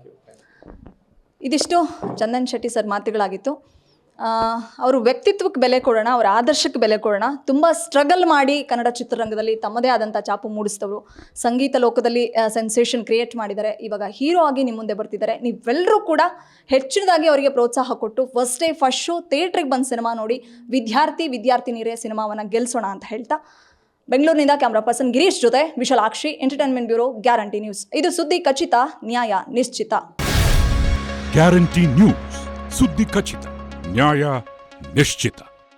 ಇದಿಷ್ಟು ಚಂದನ್ ಶೆಟ್ಟಿ ಸರ್ ಮಾತುಗಳಾಗಿತ್ತು. ಅವರು ವ್ಯಕ್ತಿತ್ವಕ್ಕೆ ಬೆಲೆ ಕೊಡೋಣ, ಅವರ ಆದರ್ಶಕ್ಕೆ ಬೆಲೆ ಕೊಡೋಣ. ತುಂಬ ಸ್ಟ್ರಗಲ್ ಮಾಡಿ ಕನ್ನಡ ಚಿತ್ರರಂಗದಲ್ಲಿ ತಮ್ಮದೇ ಆದಂಥ ಛಾಪು ಮೂಡಿಸಿದವರು. ಸಂಗೀತ ಲೋಕದಲ್ಲಿ ಸೆನ್ಸೇಷನ್ ಕ್ರಿಯೇಟ್ ಮಾಡಿದ್ದಾರೆ. ಇವಾಗ ಹೀರೋ ಆಗಿ ನಿಮ್ಮ ಮುಂದೆ ಬರ್ತಿದ್ದಾರೆ. ನೀವೆಲ್ಲರೂ ಕೂಡ ಹೆಚ್ಚಿನದಾಗಿ ಅವರಿಗೆ ಪ್ರೋತ್ಸಾಹ ಕೊಟ್ಟು ಫಸ್ಟ್ ಡೇ ಫಸ್ಟ್ ಶೋ ಥಿಯೇಟ್ರಿಗೆ ಬಂದು ಸಿನಿಮಾ ನೋಡಿ ವಿದ್ಯಾರ್ಥಿನಿಯರೇ ಸಿನಿಮಾವನ್ನು ಗೆಲ್ಲಿಸೋಣ ಅಂತ ಹೇಳ್ತಾ, ಬೆಂಗಳೂರಿನಿಂದ ಕ್ಯಾಮ್ರಾ ಪರ್ಸನ್ ಗಿರೀಶ್ ಜೊತೆ Vishalakshi, entertainment bureau, guarantee news. ಇದು ಸುದ್ದಿ ಖಚಿತ, ನ್ಯಾಯ ನಿಶ್ಚಿತ. ಗ್ಯಾರಂಟಿ ನ್ಯೂಸ್, ಸುದ್ದಿ ಖಚಿತ, ನ್ಯಾಯ ನಿಶ್ಚಿತ.